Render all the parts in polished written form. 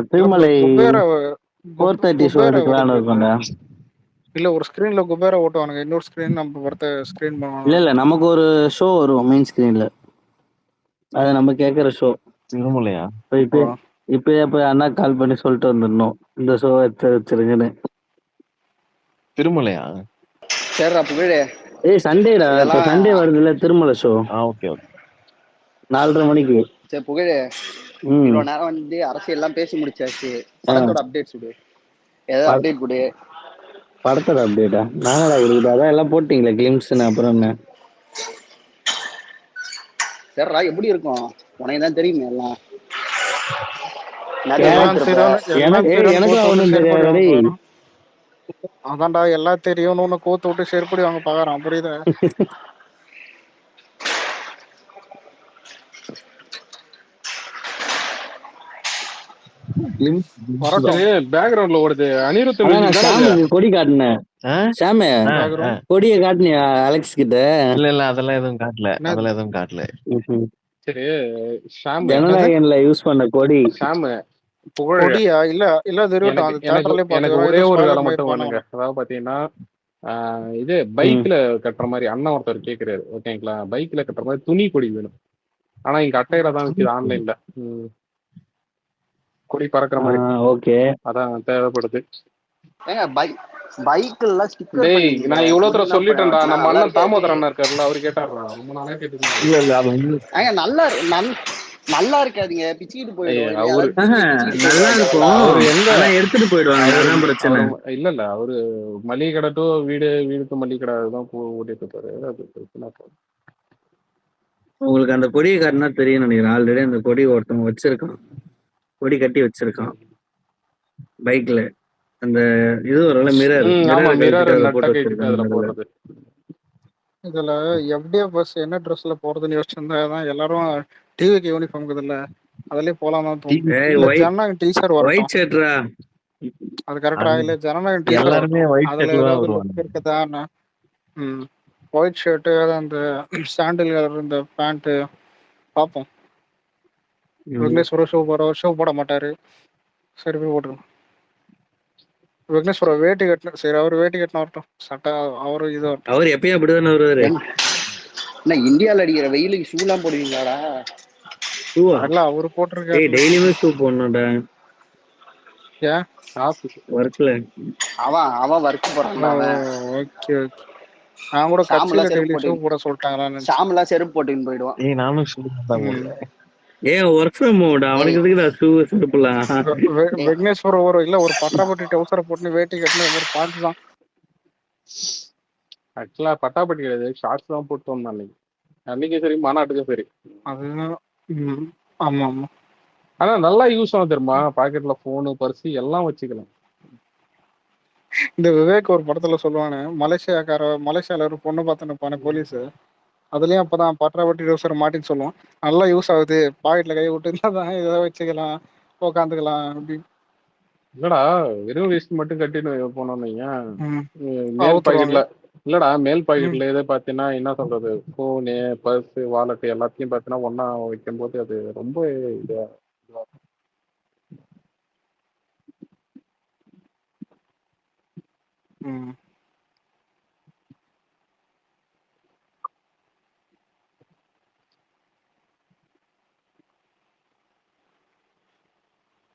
இல்ல திருமலை குபேர 4:30 ஷோ குபேர எடுக்கலான்னு வருது. இருக்கோம்டா. இல்ல ஒரு ஸ்கிரீன்ல குபேர ஓட்டுவானுங்க, இன்னொரு ஸ்கிரீன் நம்ம ஒருத்த ஸ்கிரீன் இல்ல பண்ணுவானுங்க. இல்ல நமக்கு ஒரு ஷோ வரும் மெயின் ஸ்கிரீன்ல. அது நம்ம கேட்குற ஷோ. திருமலையா? இப்பயே போய் அண்ணா கால் பண்ணி சொல்லிட்டு வந்துடணும், இந்த ஷோ எடுத்து வச்சிருங்கன்னு. திருமலையா? சரிடா புகழே. ஏய் சண்டேடா, இப்ப சண்டே வருதுல்ல திருமலை ஷோ. Okay okay. 4:30 மணிக்கு. சரி புகழே, இவ்வளவு நேரம் வந்து அரசியல் எல்லாம் பேசி முடிச்சாச்சு. படத்தோட அப்டேட்ஸ் கொடு, ஏதாவது அப்டேட் கொடு. படத்தோட அப்டேட்டா? நானடா கொடுக்குது, அதான் எல்லாம் போட்டீங்களே கிளிம்ஸ்னு. அப்புறம் என்ன? சரிடா எப்படி இருக்கும், உனக்கு தான் தெரியுமே எல்லாம். எனக்கும் ஒண்ணும் தெரியாது. அதான்டா எல்லாம் தெரியும்னு கோத்து விட்டு செருப்படி வாங்க பாக்குறான், புரியுதா? பேக்ரவுண்ட்ல ஓடுது அனிருத் கொடி காட்டினேன். சாம கொடிய காட்டினியா அலெக்ஸ் கிட்ட? இல்ல அதெல்லாம் எதுவும் காட்டல. சரி ஷாம், ஜனநாயகன்ல யூஸ் பண்ண கொடி. ஷாம் கொடியா? இல்ல இல்ல அது எனக்கு ஒரே ஒரு வேலை மட்டும் பண்ணுங்க. அதாவது பாத்தீங்கன்னா இது பைக்ல கட்டுற மாதிரி அண்ணன் ஒருத்தர் கேக்குறாரு, ஓகேங்களா? பைக்ல கட்டுற மாதிரி துணி கொடி வேணும். ஆனா இங்க அட்டையில தான் விற்கிது ஆன்லைன்ல, கொடி பறக்கிற மாதிரி. ஓகே, அதான் தேவைப்படுது. நான் இவ்வளவு தூரம் சொல்லிட்டேன்டா. நம்ம அண்ணன் தாமோதர் அண்ணா இருக்காருல்ல, அவரு கேட்டாருடா, ரொம்ப நாளே கேட்டு. இல்ல நல்லா இருக்காதீங்க, பிச்சுக்கிட்டு போயிடும். நல்லா இருக்கும், எடுத்துட்டு போயிடுவாங்க, அதான் பிரச்சனை. இல்ல அவரு மளிகை கடை டு வீடு மளிகை கடை தான் ஓட்டிட்டு இருப்பாரு. அது பிரச்சனை. உங்களுக்கு அந்த கொடியை காட்டினா தெரியும் நினைக்கிறேன். ஆல்ரெடி அந்த கொடி ஒருத்தவங்க வச்சிருக்கான், கொடி கட்டி வச்சிருக்கான் பைக்ல. அந்த இது ஒரு மிரர் போடுறது. இதுல எப்படியா பஸ் என்ன ட்ரெஸ்ல போறதுன்னு யோசிச்சிருந்தா எல்லாரும் டிவிக்கு யூனிஃபார்ம் இருக்குதுல்ல, அதுலயே போலாமா தோணும். ஜனநாயகம் டீச்சர் வரும், அது கரெக்டா? இல்ல ஜனநாயகம் டீச்சர் அதுல ஏதாவது லுக் இருக்குதா? ஒயிட் ஷர்ட்டு, அந்த சாண்டில் கலர் இந்த பேண்ட் பார்ப்போம். விக்னேஸ்வர ஷோ போட மாட்டாரு, சரி போய் போட்டுருக்கோம். விக்னேஸ்வர வேட்டி கட்டணும், சரி அவர் வேட்டி கட்டின வரட்டும், சட்டை அவரு இது வரட்டும். அவர் எப்பயும் அப்படிதானே வருவாரு. இந்தியால அடிக்கிற வெயிலுக்கு ஷூ எல்லாம் போடுவீங்களாடா? இல்ல அவரு போட்டிருக்காரு, டெய்லியுமே ஷூ போடணும்டா. ஏன் ஒர்க்ல அவன் ஒர்க் போறான். ஓகே ஓகே, நான் கூட கட்சியில டெய்லி ஷூ போட சொல்லிட்டாங்களா? சாம்லாம் செருப்பு போட்டுன்னு போயிடுவான். நானும் ஷூ தான் போடுவேன். ஒர்க் ஃப்ரம் ஹோம்டா, அவனுக்கு எதுக்குடா ஷூ செருப்புலாம்? விக்னேஸ்வர இல்ல ஒரு பட்டாபட்டி டவுசரை போட்டு வேட்டி கட்டின ஒரு பாட்டு தான். ஆக்சுவலா பட்டாபட்டி கிடையாது, ஷார்ட்ஸ் தான் போட்டு வந்தான் அன்னைக்கு சரி, மாநாட்டுக்கும் சரி. அதுதான். ஆமா ஆமா, ஆனா நல்லா யூஸ் ஆகும் தெரியுமா? பாக்கெட்ல போனு பர்ஸ் எல்லாம் வச்சுக்கலாம். இந்த விவேக் ஒரு படத்துல சொல்லுவானு, மலேசியால ஒரு பொண்ணு பார்த்துன்னு போலீஸ், அதுலயும் அப்பதான் பட்டாபட்டி டவுசர் மாட்டின்னு சொல்லுவான். நல்லா யூஸ் ஆகுது, பாக்கெட்ல கை விட்டு தான் ஏதாவது வச்சுக்கலாம், உட்காந்துக்கலாம் அப்படி. இல்லடா வெறும் வேஸ்ட் மட்டும் கட்டிட்டு போனோம் மேல் பாக்கெட்ல. இல்லடா மேல் பாக்கெட்ல எதை பாத்தீங்கன்னா என்ன சொல்றது, போனு பர்ஸ் வாலெட் எல்லாத்தையும் பாத்தீங்கன்னா ஒன்னா வைக்கும் போது அது ரொம்ப இதா.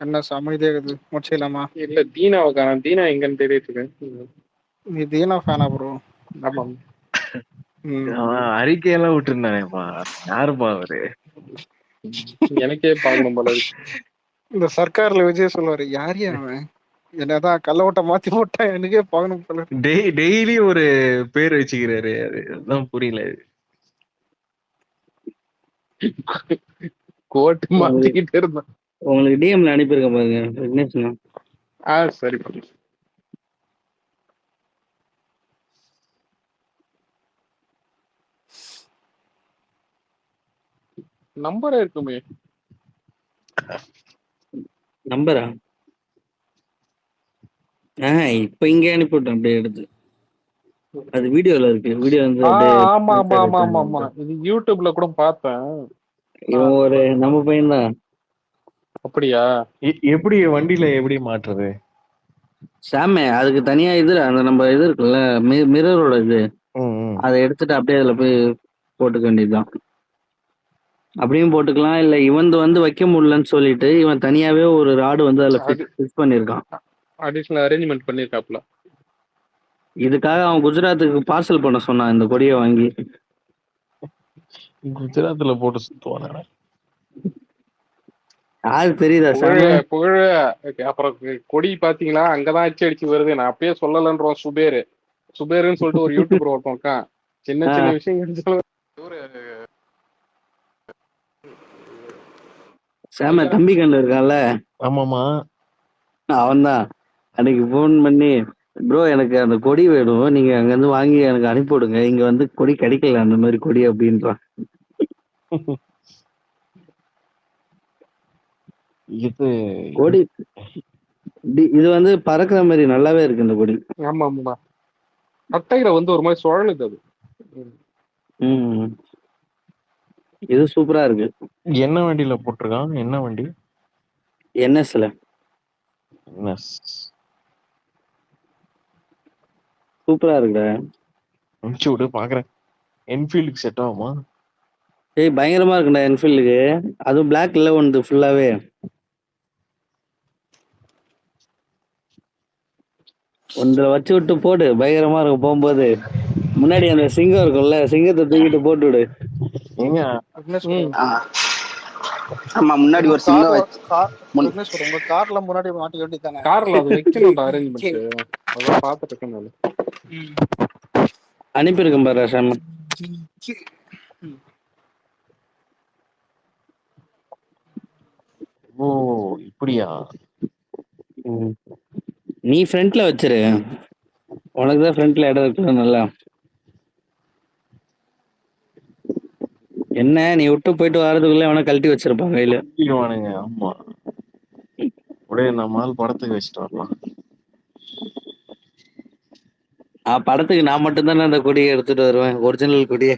என்ன அமைதியாகுது, முடிச்சிடலாமா? இல்ல தீனாவை காணோம், தீனா எங்கன்னு தெரியுது. நீ தீனா ஃபேனா ப்ரோ? ஆமா, அறிக்கையெல்லாம் விட்டுருந்தானேப்பா, யாருப்பா அவரு? எனக்கே பார்க்கணும் போல. இந்த சர்க்கார்ல விஜய் சொல்லுவாரு, யாரையா அவன், என்னதான் கல்லவட்ட மாத்தி போட்டா எனக்கே பார்க்கணும் போல. டெய்லி ஒரு பேர் வச்சுக்கிறாரு, அதுதான் புரியல. கோட் மாத்திக்கிட்டு இருந்தான். உங்களுக்கு டிஎம்ல அனுப்பியிருக்க பாருங்க. சரி. நம்பரே இருக்குமே. நம்பரா? இப்ப இங்க அனுப்பிவிட்டேன் அப்படியே எடுத்து. அது வீடியோல இருக்கு. வீடியோ வந்து ஆமா ஆமா ஆமா ஆமா ஆமா, இது யூடியூப்ல கூட பார்த்தேன். இவன் ஒரு நம்ம பையன் தான். அப்படியா? எப்படி வண்டியில எப்படி மாற்றுறது? சாமே அதுக்கு தனியா இது அந்த நம்ம இது இருக்குல்ல மிரரோட இது, அதை எடுத்துட்டு அப்படியே அதுல போய் போட்டுக்க வேண்டியதுதான். அப்படியும் போட்டுக்கலாம். இல்ல இவன் வந்து வைக்க முடியலன்னு சொல்லிட்டு இவன் தனியாவே ஒரு ராடு வந்து அதுல ஃபிக்ஸ் பண்ணிருக்கான். அடிஷனல் அரேஞ்ச்மெண்ட் பண்ணிருக்காப்ல. இதுக்காக அவன் குஜராத்துக்கு பார்சல் பண்ண சொன்னான் இந்த கொடியை வாங்கி. குஜராத்ல போட்டு சுத்துவானே. யாரு தெரியுதா சாமி? புகழ அப்புறம் கொடி பாத்தீங்களா, அங்கதான் அடிச்சு வருது. நான் அப்பயே சொல்லலன்றோம். சுபேருன்னு சொல்லிட்டு ஒரு யூடியூபர் ஒருத்தன் இருக்கான். சின்ன சின்ன விஷயம் சாம தம்பி கண்ணு இருக்கான்ல, ஆமாமா, அவன்தான் அன்னைக்கு போன் பண்ணி, ப்ரோ எனக்கு அந்த கொடி வேணும், நீங்க அங்க இருந்து வாங்கி எனக்கு அனுப்பிவிடுங்க, இங்க வந்து கொடி கிடைக்கல அந்த மாதிரி கொடி அப்படின்றான். இது கொடி இது வந்து பறக்குற மாதிரி நல்லாவே இருக்கு இந்த கொடி. ஆமா ஆமா, அட்டையில வந்து ஒரு மாதிரி சுழலுது அது. இது சூப்பரா இருக்கு. என்ன வண்டியில போட்டிருக்கான்? என்ன வண்டி? என்எஸ்ல. சூப்பரா இருக்குடா. அனுப்பிச்சு விடு பாக்குறேன். என்ஃபீல்டுக்கு செட் ஆகுமா? ஏய் பயங்கரமா இருக்குடா என்ஃபீல்டுக்கு. அதுவும் பிளாக்ல வந்து ஃபுல்லாவே. ஒன்றை வச்சு விட்டு போடு, பயங்கரமா இருக்கும். போகும்போது முன்னாடி அந்த சிங்கம் இருக்கும்ல, சிங்கத்தை தூக்கிட்டு போட்டு விடு. ஆமா, முன்னாடி ஒரு சிங்கம் உங்க கார்ல முன்னாடி மாட்டி வேண்டியதானே? கார்ல அது வைக்கணும்டா அரேஞ்ச்மெண்ட். அதான் பாத்துட்டு இருக்கேன். அனுப்பியிருக்கேன் பாரு சாமி. ஓ இப்படியா? நீ ஃப்ரண்ட்ல வச்சிரு, உனக்குதான் ஃப்ரண்ட்ல இடம் இருக்குல்ல நல்லா. என்ன நீ விட்டு போயிட்டு வரதுக்குள்ள அவனை கழட்டி வச்சிருப்பான் கையில. ஆமா, உடைய நம்மால் படத்துக்கு வச்சுட்டு வரலாம். படத்துக்கு நான் மட்டும் தானே அந்த கொடியை எடுத்துட்டு வருவேன், ஒரிஜினல் கொடியை.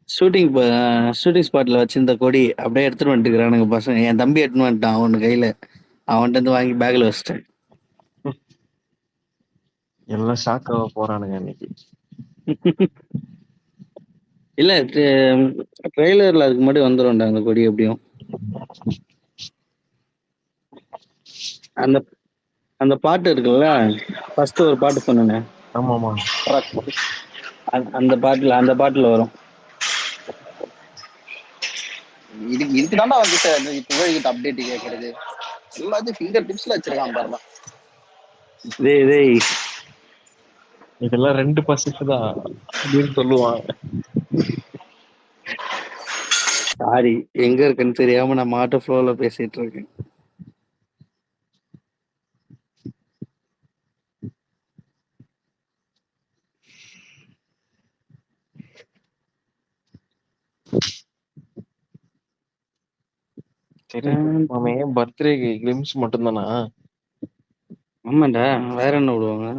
ஷூட்டிங் ஸ்பாட்ல வச்சிருந்த கொடி அப்படியே எடுத்துட்டு வந்துட்டுக்கிறானுங்க பசங்க. என் தம்பி எடுத்துன்னு வந்துட்டான் அவனு கையில, அவன்கிட்ட இருந்து வாங்கி பேக்ல வச்சிட்டேன். எல்லாம் ஷாக்காக போறானுங்க இன்னைக்கு. இல்ல ட்ரெய்லர்ல அதுக்கு முன்னாடி வந்துடும்டா அந்த கொடி எப்படியும். அந்த அந்த பாட்டு இருக்குல்ல, ஃபர்ஸ்ட் ஒரு பாட்டு சொன்னேன். ஆமாமா, அந்த பாட்டுல வரும். இதுக்கு தாண்டா வந்து புகழ்கிட்ட அப்டேட் கேட்கறது. எல்லாத்தையும் ஃபிங்கர் டிப்ஸ்ல வச்சிருக்கான் பாருடா. இதெல்லாம் 2% தான் அப்படின்னு சொல்லுவான். சாரி, எங்க இருக்குன்னு தெரியாம நான் ஆட்டோ ஃப்ளோல பேசிட்டு இருக்கேன். சரி மாமே, பர்த்டே கிளிம்ஸ் மட்டும் தானா? ஆமாண்டா, வேற என்ன விடுவாங்க?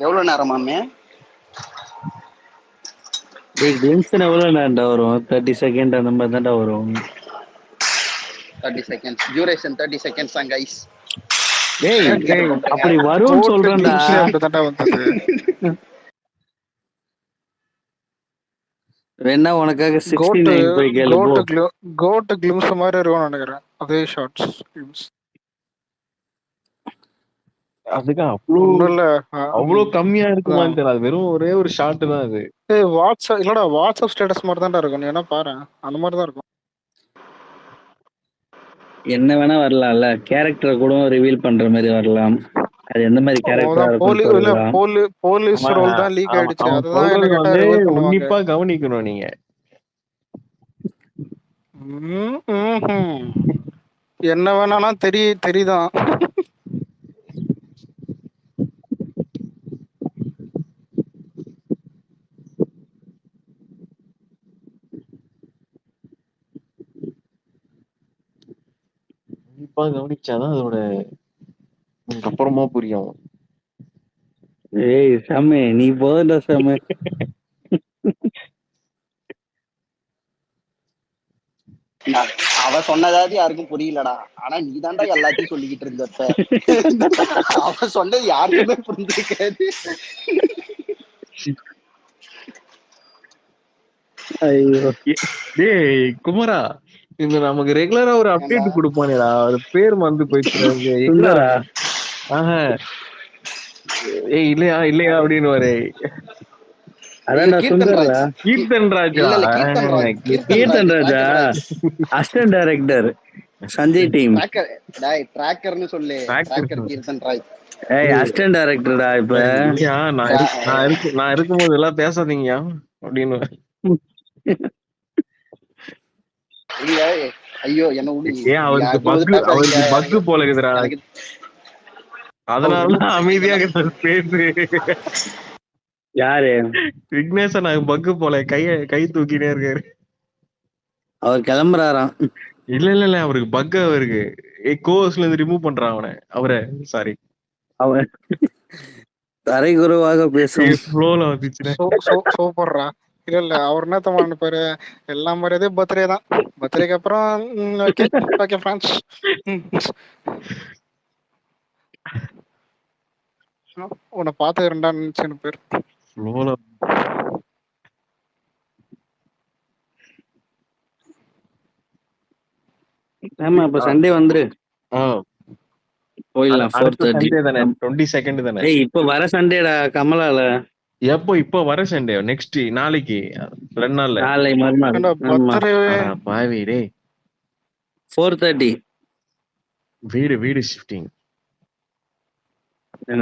எவ்வளவு நேரமாமே? டேய் கிளிம்ஸ் எவ்வளவு நேரம்டா வரும்? 30 செகண்ட் அந்த மாதிரி தான்டா வரும். 30 செகண்ட்ஸ் டியூரேஷன், 30 செகண்ட்ஸ் தான் கைஸ். டேய் அப்படி வரும்னு சொல்றேன்டா. வேணா உனக்காக 69 போய் கேளு போ. கோட் கிளிம்ஸ் மாதிரி இருக்கும்னு நினைக்கிறேன் அதே ஷார்ட்ஸ் கிளிம்ஸ். அதுக்கு அவ்வளவு கம்மியா இருக்குமான்னு தெரியல. வெறும் ஒரே ஒரு ஷாட் தான் அது. வாட்ஸ்அப் இல்லடா, வாட்ஸ்அப் ஸ்டேட்டஸ் மாதிரி தான்டா இருக்கும். நீ என்ன பாரு, அந்த மாதிரி தான் இருக்கும். என்ன வேணா வரலாம்ல, கேரக்டரை கூட ரிவீல் பண்ற மாதிரி வரலாம். அது எந்த மாதிரி கேரக்டரா இருக்கும்னு சொல்லலாம். போலீஸ் ரோல் தான் லீக் ஆயிடுச்சு. அதுதான் என்ன சொல்றது கேட்டா வந்து ரிவீல் பண்ணுவாங்க. உன்னிப்பா கவனிக்கணும் நீங்க. என்ன வேணானா தெரியுதான். கவனிச்சாதான் அதோட அப்புறமா புரியும். ஏய் சாமி நீ போதா சாமி. அவ சொன்னதாவது யாருக்கும் புரியலடா. ஆனா நீ தாண்டா எல்லாத்தையும் சொல்லிக்கிட்டு இருந்தப்ப. அவ சொன்னது யாருக்குமே புரிஞ்சிருக்காது. ஐயோ டேய் குமரா, இந்த நமக்கு ரெகுலரா ஒரு அப்டேட் கொடுப்பானேடா, ஒரு பேர் வந்து போயிட்டு சுந்தரா. ஏய் இல்லையா இல்லையா அப்படின்னு அதான்டா சுந்தரா. கீர்த்தன் ராஜா. கீர்த்தன் ராஜா அசிஸ்டன்ட் டைரக்டர் சஞ்சய் டீம். ட்ராக்கர்னு சொல்லு. ட்ராக்கர் கீர்த்தன் ராஜ். ஏய் அசிஸ்டன்ட் டைரக்டர்டா. இப்ப நான் இருக்கும்போது எல்லாம் பேசாதீங்க அப்படின்னு. ஐயோ என்ன அவருக்கு பக்கு போல இருக்குதுடா, அதனாலதான் அமைதியா பேசு. யாரு? விக்னேஷன் பக்கு போல கை தூக்கினே இருக்காரு. அவர் கிளம்புறாராம். இல்ல அவருக்கு பக்கு. அவருக்கு கோஸ்ல இருந்து ரிமூவ் பண்றான் அவரை. சாரி, அவன் தரைக்குறைவாக பேசும் ஃப்ளோல வந்துச்சுன்னா சூப்பர்ரா. இல்ல அவர் என்ன தம்மா பாரு, எல்லா மாதிரியே பர்த்டே தான். பர்த்டேக்கு அப்புறம் ஓகே ஓகே ஃப்ரெண்ட்ஸ் உன்னை பார்த்து 2 நிமிஷம் பேர் ஃப்ளோல. ஆமா இப்ப சண்டே வந்துரு போயிடலாம். 22 தானே? ஏய் இப்ப வர சண்டேடா கமலால. எப்போ? இப்போ வர சண்டே, நெக்ஸ்ட் நாளைக்கு 2 நாள்ல. நாளை மறுநாள் பாவி டேய். 4:30 வீடு ஷிஃப்டிங்.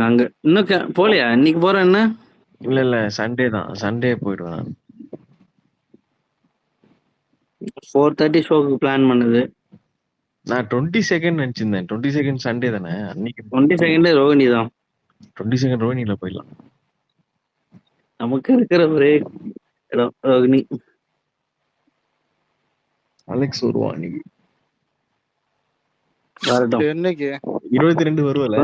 அங்க இன்னும் போலையா? இன்னைக்கு போறேன். என்ன இல்ல சண்டே தான், சண்டே போயிடுவேன். 4:30 ஷோக்கு பிளான் பண்ணுது. நான் 22 நினைச்சிருந்தேன். 22 சண்டே தானே அன்னைக்கு. 22 ரோகிணி தான். 22 ரோஹிணில போயிடலாம். நமக்கு இருக்கிற ஒரே இடம் ரோகிணி. அலெக்ஸ் வருவான் அன்னைக்கு. வரட்டும். என்னைக்கு 22 வருவல?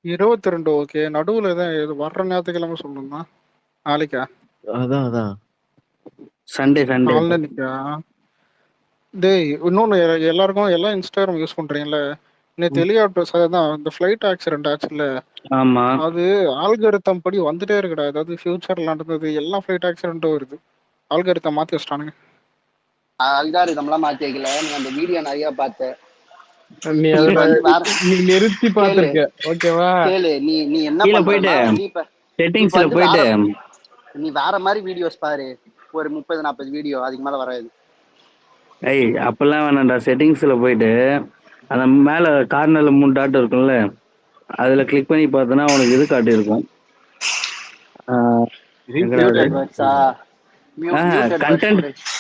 22 ஓகே. நடுவுல தான் வர்ற ஞாயிற்றுக்கிழமை சொல்லணும். நாளைக்கா? அதான் சண்டே நாளைக்கா? டேய் இன்னொன்னு, எல்லாருக்கும் எல்லாம் இன்ஸ்டாகிராம் யூஸ் பண்றீங்கல்ல, நேற்று தான் இந்த ஃபிளைட் ஆக்சிடென்ட் ஆச்சுல்ல. ஆமா, அது ஆல்கரித்தம் படி வந்துட்டே இருக்குடா. அதாவது ஃபியூச்சர்ல நடந்தது எல்லா ஃபிளைட் ஆக்சிடென்ட்டும் வருது. ஆல்கரித்தம் மாத்தி வச்சிட்டானுங்க. அல்காரிதம்லாம் மாத்தி வைக்கல. நீ அந்த வீடியோ நிறைய பார்த்த. நீ நிறுத்தி பாத்துருக்க ஓகேவா? கேளு, நீ என்ன பண்றேன்னா செட்டிங்ஸ்ல போயிட்டு நீ வேற மாதிரி வீடியோஸ் பாரு. ஒரு 30-40 வீடியோ, அதுக்கு மேல வராது. ஏய் அப்பெல்லாம் வேணாம்டா. செட்டிங்ஸ்ல போயிட்டு அந்த மேல கார்னர்ல 3 டாட் இருக்கும்ல, அதுல கிளிக் பண்ணி பார்த்தனா உனக்கு இது காட்டியிருக்கும்.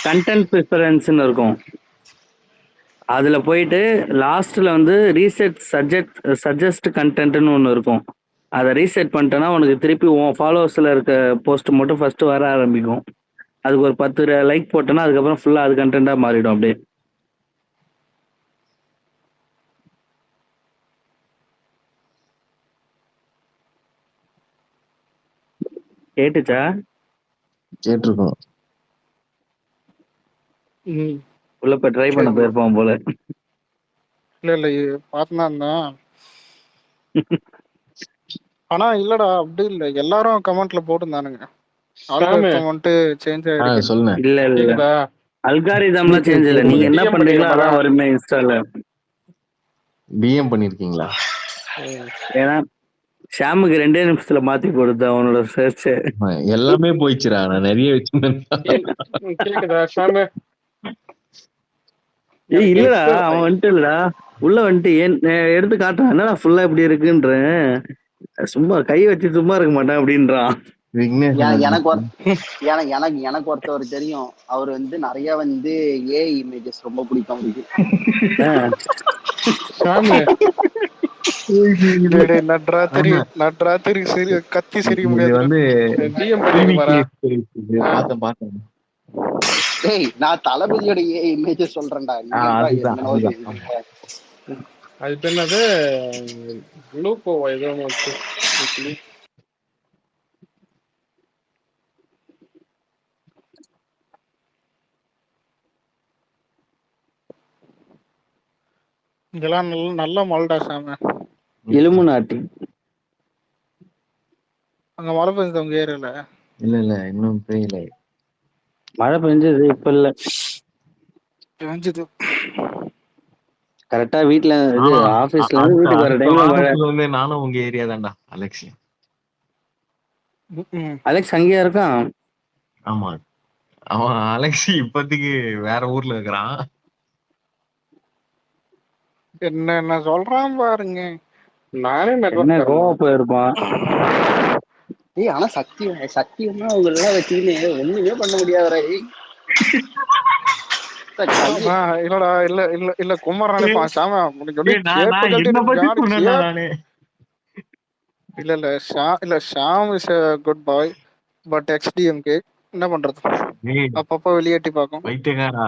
கண்டென்ட் ப்ரிஃபரன்ஸ்னு இருக்கும். அதுல போயிட்டு லாஸ்ட்ல வந்து ரீசெட் சஜஸ்ட் கண்டென்ட்னு ஒன்று இருக்கும். அதை ரீசெட் பண்ணிட்டேன்னா உனக்கு திருப்பி உன் ஃபாலோவர்ஸ்ல இருக்க போஸ்ட் மட்டும் ஃபர்ஸ்ட் வர ஆரம்பிக்கும். அதுக்கு ஒரு 10 லைக் போட்டேன்னா அதுக்கப்புறம் ஃபுல்லா அது கண்டென்ட்டா மாறிடும். அப்படியே கேட்டுச்சா? கேட்டிருக்கோம். உள்ள போய் ட்ரை பண்ண போயிருப்போம் போல. இல்ல பார்த்துதான். ஆனா இல்லடா அப்படி இல்ல, எல்லாரும் கமெண்ட்ல போட்டுருந்தானுங்க சேஞ்ச் ஆயிருக்கு. சொல்லுங்க. இல்ல அல்காரிதம்லாம் சேஞ்ச் இல்ல. நீங்க என்ன பண்றீங்களோ அதான் வருமே இன்ஸ்டால. டிஎம் பண்ணிருக்கீங்களா? ஏன்னா ஷாமுக்கு 2 நிமிஷத்துல மாத்தி கொடுத்த அவனோட சர்ச் எல்லாமே போயிடுச்சுடா. நான் நிறைய வச்சிருந்தேன். இல்லடா அவன் வந்துட்டு இல்லடா உள்ள வந்துட்டு எடுத்து காட்டுறான். என்னடா ஃபுல்லா இப்படி இருக்குன்ற, சும்மா கை வச்சு சும்மா இருக்க மாட்டேன் அப்படின்றான். எனக்கு ஒருத்தவர் தெரியும். அவர் வந்து நிறைய வந்து ஏஐ இமேஜஸ் ரொம்ப பிடிக்கும் அவருக்கு. கத்தி சிரிக்க முடியாது. நான் தளபதியோட ஏஐ இமேஜஸ் சொல்றேன்டா. அது பேர் என்னது, குளுக்கோவா ஏதோ ஒண்ணு வச்சு இட்லி. இங்கெல்லாம் நல்ல மழைடா சாம. இலுமினாட்டி. அங்க மழை பெஞ்சது உங்க ஏரியால? இல்ல இன்னும் பெய்யல. மழை பெஞ்சது இப்ப இல்ல. பெஞ்சது. கரெக்டா வீட்ல இது ஆபீஸ்ல இருந்து வீட்டுக்கு வர டைம்ல மழை. வந்து நானும் உங்க ஏரியா தான்டா அலெக்ஸ். அலெக்ஸ் அங்கேயா இருக்கான்? ஆமா, அவன் அலெக்ஸ் இப்போதைக்கு வேற ஊர்ல இருக்கிறான். என்ன சொல்றான் பாருங்க. நானே என்ன நெட்வொர்க் கோவா போயிருப்பான். ஆனா சத்தியமா அவங்க எல்லாம் வச்சுக்கின்னு ஒண்ணுமே பண்ண முடியாதுடா. இல்லடா இல்ல குமார் நினைப்பான் சாம என்ன பத்தி சொன்னேன்டா நானு. இல்ல Shaam is a good boy but XDMK என்ன பண்றது, அப்பப்ப வெளியேட்டி பாக்கும். வைத்தியகாரா,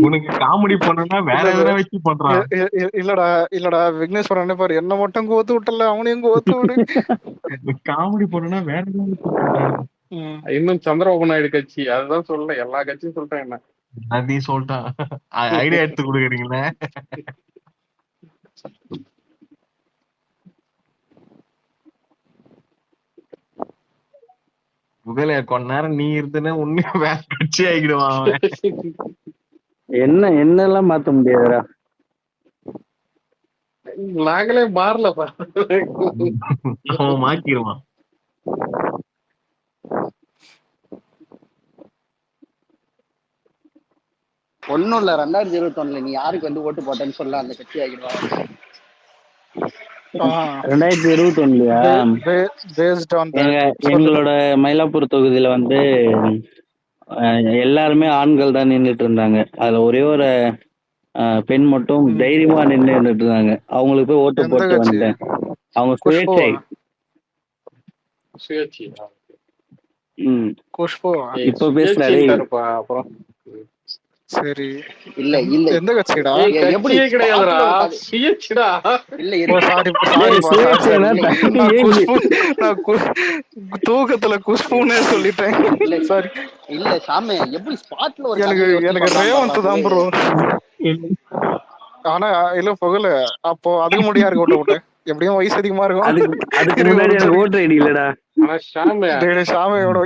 உனக்கு காமெடி பண்ணா வேற எதனா வச்சு பண்றான். இல்லடா விக்னேஸ்வரன் நினைப்பாரு என்ன மட்டும் கோத்து விட்டல அவனையும் கோத்து விடு. காமெடி பண்ணா வேற எதனா வச்சு பண்றான். இன்னும் சந்திரபாபு நாயுடு கட்சி அதுதான் சொல்ல, எல்லா கட்சியும் சொல்றேன். என்ன அதையும் சொல்லிட்டான். ஐடியா எடுத்து கொடுக்குறீங்களே. முதல்ல கொஞ்ச நேரம் நீ இருந்தனா உண்மையா வேற கட்சி ஆகிடுவான். என்னெல்லாம் மாத்த முடியாதுடா. நாங்களே மாறலப்பா. அவன் மாத்திடுவான். ஒன்னும் இல்ல, 2021 நீ யாருக்கு வந்து ஓட்டு போட்டேன்னு சொல்ல அந்த கட்சி ஆகிடுவாங்க. 2021 எங்களோட மயிலாப்பூர் தொகுதியில வந்து எல்லாருமே ஆண்கள் தான் நின்றுட்டு இருந்தாங்க. அதுல ஒரே ஒரு பெண் மட்டும் தைரியமா நின்றுட்டு இருந்தாங்க. அவங்களுக்கு போய் ஓட்டு போட்டு வந்துட்டேன். அவங்க சுயேட்சை. இப்ப பேசுறாரு. அப்புறம் சரி இல்ல எந்த கட்சிடா? எப்படி கிடையாதுடா, சுயேட்சைடா. இல்ல தூக்கத்துல குஷ்புனே சொல்லிட்டேன். சாரி. இல்ல சாமி, எப்படி ஸ்பாட்ல ஒரு எனக்கு ரேவந்த் தான் ப்ரோ. ஆனா இல்ல புகழ அப்போ அதுக்கு முடியா இருக்க ஓட்ட போட்டேன். எப்படியும் வயசு அதிகமா இருக்கும். அதுக்கு முன்னாடி எனக்கு ஓட்டு ஐடி இல்லடா. ஆனா ஷாமையோட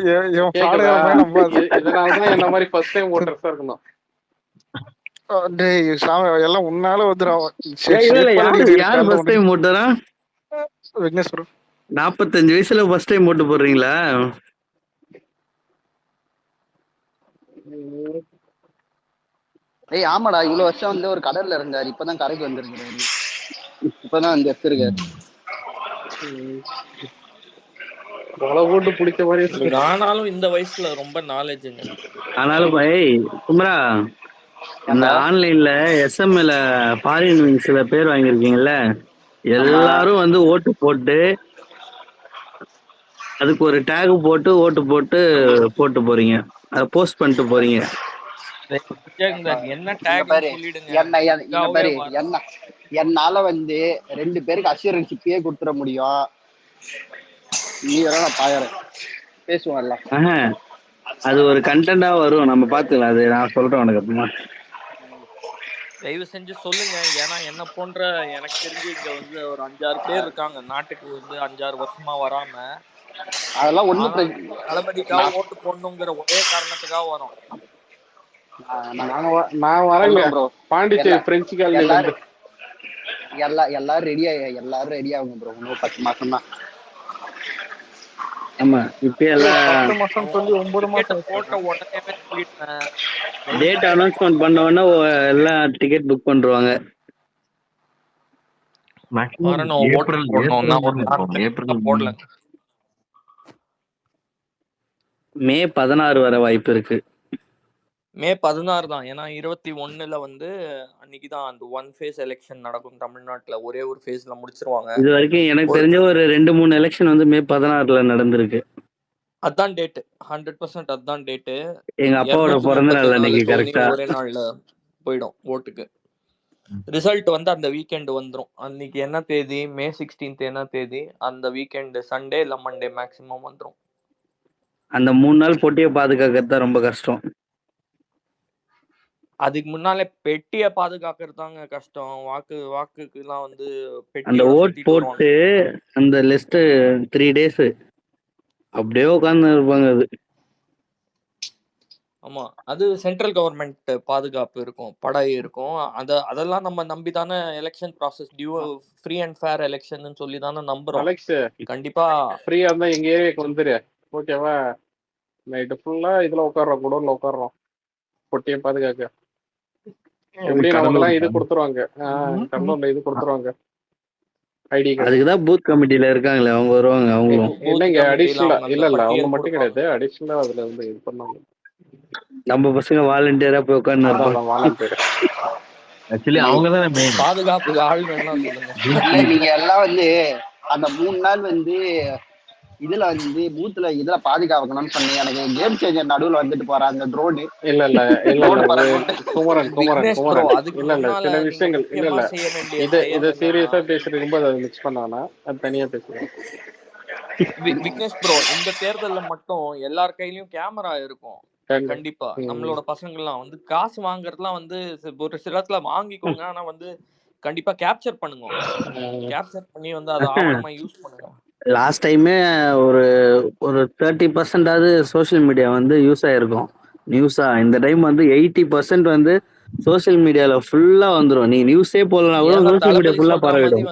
இதனாலதான் என்ன மாதிரி ஃபர்ஸ்ட் டைம் ஓட்டர்ஸா இருக்கணும். டேய் சாமி எல்லாம் உன்னால வந்துடும். யாரு ஃபர்ஸ்ட் டைம் ஓட்டரா? விக்னேஸ்வரன். 45 வயசுல ஃபர்ஸ்ட் டைம் ஓட்டு போடுறீங்களா? ஏய் ஆமாடா, இவ்வளவு வருஷம் வந்து ஒரு கடல்ல இருந்தாரு, இப்பதான் கரைக்கு வந்திருக்காரு. இப்பதான் வந்து எடுத்திருக்காரு. ஓட்டு பிடிச்ச மாதிரி. ஆனாலும் இந்த வயசுல ரொம்ப நாலேஜுங்க. ஆனாலும் குமரா, இந்த ஆன்லைன்ல SMல ஃபாரின் சில பேர் வாங்கியிருக்கீங்கல்ல, எல்லாரும் வந்து ஓட்டு போட்டு அதுக்கு ஒரு டேக் போட்டு ஓட்டு போட்டு போறீங்க, அதை போஸ்ட் பண்ணிட்டு போறீங்க. என்ன டேக் சொல்லிடுங்க. என்னால வந்து 2 பேருக்கு அஷூரன்ஸ் கொடுத்துட முடியும். நீ நான் பாக்குறேன் பேசுவோம்ல. அது ஒரு கண்டென்ட்டா வரும், நம்ம பாத்துக்கலாம். அது நான் சொல்றேன் உனக்கு அப்புறமா. தயவு செஞ்சு சொல்லுங்க. ஏன்னா என்ன போன்ற எனக்கு தெரிஞ்சு இங்க வந்து ஒரு 5-6 பேர் இருக்காங்க நாட்டுக்கு வந்து 5-6 வருஷமா வராம. அதெல்லாம் ஒண்ணு தளபதிக்காக ஓட்டு போடணுங்கிற ஒரே காரணத்துக்காக வரும். நான் வரேங்க ப்ரோ. பாண்டிச்சேரி பிரெஞ்சு காலனி எல்லாரும் ரெடி ஆகுங்க ப்ரோ. இன்னும் 10 மாசம் தான். ஆமா, இப்ப எல்லாம் 10 மாசம் சொல்லி 9 மாசம் போட்ட உடனே சொல்லிட்டேன். டேட் அனௌன்ஸ்மெண்ட் பண்ண உடனே எல்லாம் டிக்கெட் புக் பண்றாங்க. மே 16 வர வாய்ப்பு இருக்கு. மே 16 தான். ஏன்னா 21 வந்து அன்னைக்குதான் அந்த 1 ஃபேஸ் எலெக்ஷன் நடக்கும் தமிழ்நாட்டுல. ஒரே ஒரு ஃபேஸ்ல முடிச்சிருவாங்க. இது வரைக்கும் எனக்கு தெரிஞ்ச ஒரு 2-3 எலெக்ஷன் வந்து மே 16ல நடந்திருக்கு. அதான் டேட், 100% அதான் டேட். எங்க அப்பாவோட பிறந்த நாள் அன்னைக்கு கரெக்டா ஒரே நாள்ல போயிடும் ஓட்டுக்கு. ரிசல்ட் வந்து அந்த வீக்கெண்ட் வந்துரும். அன்னைக்கு என்ன தேதி, மே 16th என்ன தேதி, அந்த வீக்கெண்ட் சண்டே இல்ல மண்டே மேக்ஸிமம் வந்துரும். அந்த 3 நாள் பொட்டியை பாதுகாக்கிறது தான் ரொம்ப கஷ்டம். அதுக்கு முன்னாலே பெட்டிய பாதுகாக்கிறது தாங்க கஷ்டம். வாக்குக்குலாம் வந்து அந்த பெட்டியோட ஓட் சுத்திட்டு வருவாங்க. போட்டு அந்த லிஸ்ட் 3 days அப்படியே உட்கார்ந்து இருப்பாங்க. அது ஆமா, அது சென்ட்ரல் கவர்மெண்ட் பாதுகாப்பு இருக்கும், படை இருக்கும். அதெல்லாம் நம்ம நம்பி தானே election process free and fair election சொல்லி தானே நம்புறோம். அலெக்ஸ் கண்டிப்பா ஃப்ரீயா இருந்தா எங்க ஏரியாக்கு வந்துரு, ஓகேவா? நைட்டு ஃபுல்லா இதுல உட்கார்றோம், குடோன்ல உட்கார்றோம், பொட்டியை பாதுகாக்க. எப்படி நமக்கெல்லாம் இது கொடுத்துருவாங்க, கடலூர்ல இது கொடுத்துருவாங்க ஐடி கார்டு. அதுக்குதான் பூத் கமிட்டில இருக்காங்களே, அவங்க வருவாங்க. அவங்களும் என்னங்க அடிஷனலா இல்ல அவங்க மட்டும் கிடையாது, அடிஷனலா அதுல வந்து இது பண்ணாங்க. நம்ம பசங்க வாலண்டியரா போய் உட்கார்ந்து இருப்பாங்க. வாலண்டியர் ஆக்சுவலி அவங்க தான் மெயின். பாதுகாப்புக்கு ஆள் வேணா சொல்லுங்க. இல்ல நீங்க எல்லாம் வந்து அந்த 3 நாள் வந்து இதுல வந்து பூத்துல இதுல பாதுகாக்கணும்னு சொன்னீங்க. எனக்கு கேம் சேஞ்சர் நடுவுல வந்துட்டு போற அந்த ட்ரோனு இல்ல இல்ல இல்ல குமரன் இல்ல இல்ல சில விஷயங்கள் இல்ல இத சீரியஸா பேசிட்டு இருக்கும்போது அதை மிக்ஸ் பண்ணானா அது தனியா பேசுறேன். விக்னேஷ் ப்ரோ, இந்த தேர்தல்ல மட்டும் எல்லார் கையிலயும் கேமரா இருக்கும் கண்டிப்பா. நம்மளோட பசங்கள்லாம் வந்து காசு வாங்குறதுலாம் வந்து ஒரு சில இடத்துல வாங்கிக்கோங்க, ஆனா வந்து கண்டிப்பா கேப்சர் பண்ணுங்க. கேப்சர் பண்ணி வந்து அதை ஆவணமா யூஸ் பண்ணுங்க. லாஸ்ட் டைமே ஒரு 30% சோசியல் மீடியா வந்து யூஸ் ஆயிருக்கும் நியூஸா. இந்த டைம் வந்து 80% வந்து சோசியல் மீடியால ஃபுல்லா வந்துரும். நீ நியூஸே போடலனா கூட சோசியல் மீடியா ஃபுல்லா பரவிடும்.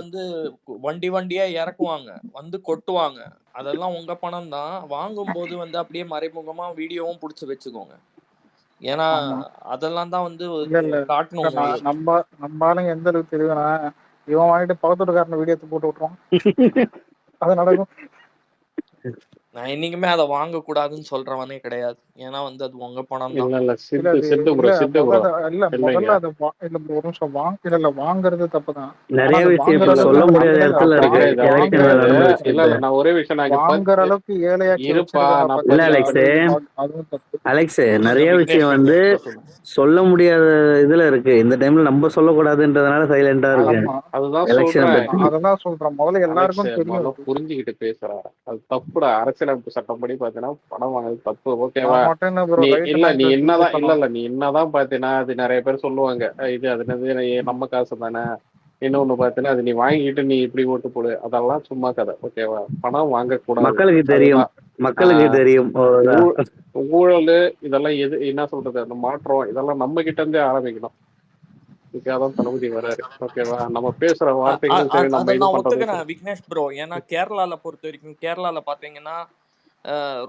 வந்து வண்டியா இறக்குவாங்க, வந்து கொட்டுவாங்க. அதெல்லாம் உங்க பணம் தான். வாங்கும் போது வந்து அப்படியே மறைமுகமா வீடியோவும் புடிச்சு வச்சுக்கோங்க. ஏன்னா அதெல்லாம் தான் வந்து காட்டணும். நம்ம ஆளுங்க எந்த அளவுக்கு தெரியும்னா, இவன் வாங்கிட்டு பக்கத்துக்காரன வீடியோ போட்டு விட்டுருவான். அது நடக்கும். நான் என்னைக்குமே அதை வாங்க கூடாதுன்னு சொல்றவனே கிடையாது. ஏன்னா வந்து அது உங்க பணம் தான். வாங்குறது தப்புதான். நிறைய விஷயம் சொல்ல முடியாத இடத்துல இருக்கு. நான் ஒரே விஷயம் வாங்குற அளவுக்கு அலெக்ஸ், நிறைய விஷயம் வந்து சொல்ல முடியாத இதுல இருக்கு. இந்த டைம்ல நம்ம சொல்லக்கூடாதுன்றதுனால சைலண்டா இருக்கு. அததான் சொல்றேன். முதல்ல எல்லாருக்கும் தெரியும், புரிஞ்சுக்கிட்டு பேசுறா. அது தப்புடா. அரசியலமைப்பு சட்டப்படி பாத்தீங்கன்னா பணம் வாங்குறது தப்பு, ஓகேவா? நீ என்னதான் பாத்தீங்கன்னா அது நிறைய பேர் சொல்லுவாங்க, இது அது நம்ம காசு தானே. இன்னொன்னு பாத்தீங்கன்னா அது நீ வாங்கிட்டு நீ இப்படி ஓட்டு போடு, அதெல்லாம் சும்மா கதை, ஓகேவா? பணம் வாங்க கூடாது, மக்களுக்கு தெரியும். ஊழல் இதெல்லாம் எது என்ன சொல்றது, அந்த மாற்றம் இதெல்லாம் நம்ம கிட்ட இருந்தே ஆரம்பிக்கணும். இதுக்காகதான் தளபதி வராரு, ஓகேவா? நம்ம பேசுற வார்த்தைகளும் சரி, நம்ம இது பண்றதும். விக்னேஷ் ப்ரோ, ஏன்னா கேரளால பொறுத்த வரைக்கும், கேரளால பாத்தீங்கன்னா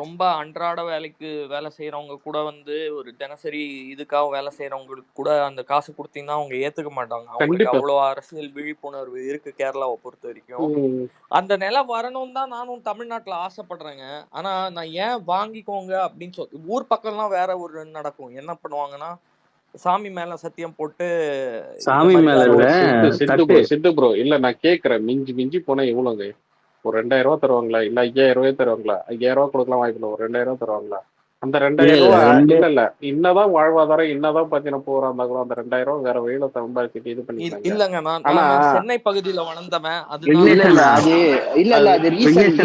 ரொம்ப அன்றாட வேலை செய்யறவங்க கூட வந்து ஒரு தினசரி இதுக்காக வேலை செய்யறவங்களுக்கு கூட அந்த காசு கொடுத்தீங்கன்னா அவங்க ஏத்துக்க மாட்டாங்க. அவங்களுக்கு அவ்வளவு அரசியல் விழிப்புணர்வு இருக்கு கேரளாவை பொறுத்த வரைக்கும். அந்த நிலை வரணும் தான் நானும் தமிழ்நாட்டுல ஆசைப்படுறேங்க. ஆனா நான் ஏன் வாங்கிக்கோங்க அப்படின்னு சொல்லி ஊர் பக்கம்லாம் வேற ஒரு நடக்கும். என்ன பண்ணுவாங்கன்னா, சாமி மேல சத்தியம் போட்டு, சாமி மேல சித்து ப்ரோ இல்ல நான் கேக்குறேன், மிஞ்சி போனா எவ்வளவுங்க? ஒரு 2000 ரூபாய் தருவாங்களா, இல்ல 5000 ரூபாய் தருவாங்களா? 5000 ரூபாய் கொடுக்கலாம் வாய்ப்பு இல்லை, ஒரு 2000 ரூபாய் தருவாங்களா? அந்த 2000 ரூபாய் இல்ல என்னதான் வாழ்வாதாரம் என்னதான் பாத்தீங்கன்னா போறா இருந்தா கூட அந்த 2000 ரூபாய் வேற வழியில சம்பாதிச்சுட்டு இது பண்ணிக்கலாம். இல்லங்க, நான் சென்னை பகுதியில வளர்ந்தவன். அது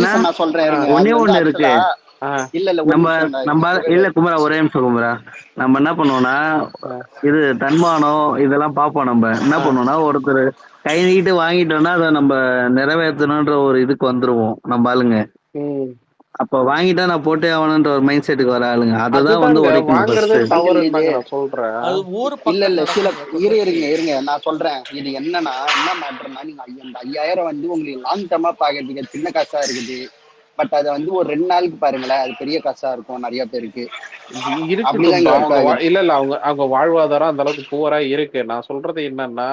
நான் சொல்றேன். ஒண்ணே ஒண்ணு இருக்கு. இல்ல குமரா, ஒரே நிமிஷம் குமரா. நம்ம என்ன பண்ணுவோம்னா, இது தன்மானம் இதெல்லாம் பார்ப்போம். நம்ம என்ன பண்ணுவோம்னா, ஒருத்தர் கை நீட்டு வாங்கிட்டோம்னா அதை நம்ம நிறைவேற்றணும்ன்ற ஒரு இதுக்கு வந்துருவோம் நம்ம ஆளுங்க. அப்ப வாங்கிட்டா நான் போட்டே ஆகணும்ன்ற ஒரு மைண்ட் செட்டுக்கு வர ஆளுங்க. அதுதான் வந்து இருங்க நான் சொல்றேன். இது என்னன்னா என்ன மாற்றம்னா, நீங்க அந்த 5000 வந்து உங்களுக்கு லாங் டர்மா பாக்குறதுக்கு சின்ன காசா இருக்குது. பட் அதை வந்து ஒரு 2 நாளுக்கு பாருங்களேன், அது பெரிய காசா இருக்கும் நிறைய பேருக்கு. இல்ல அவங்க வாழ்வாதாரம் அந்த அளவுக்கு புவரா இருக்கு. நான் சொல்றது என்னன்னா,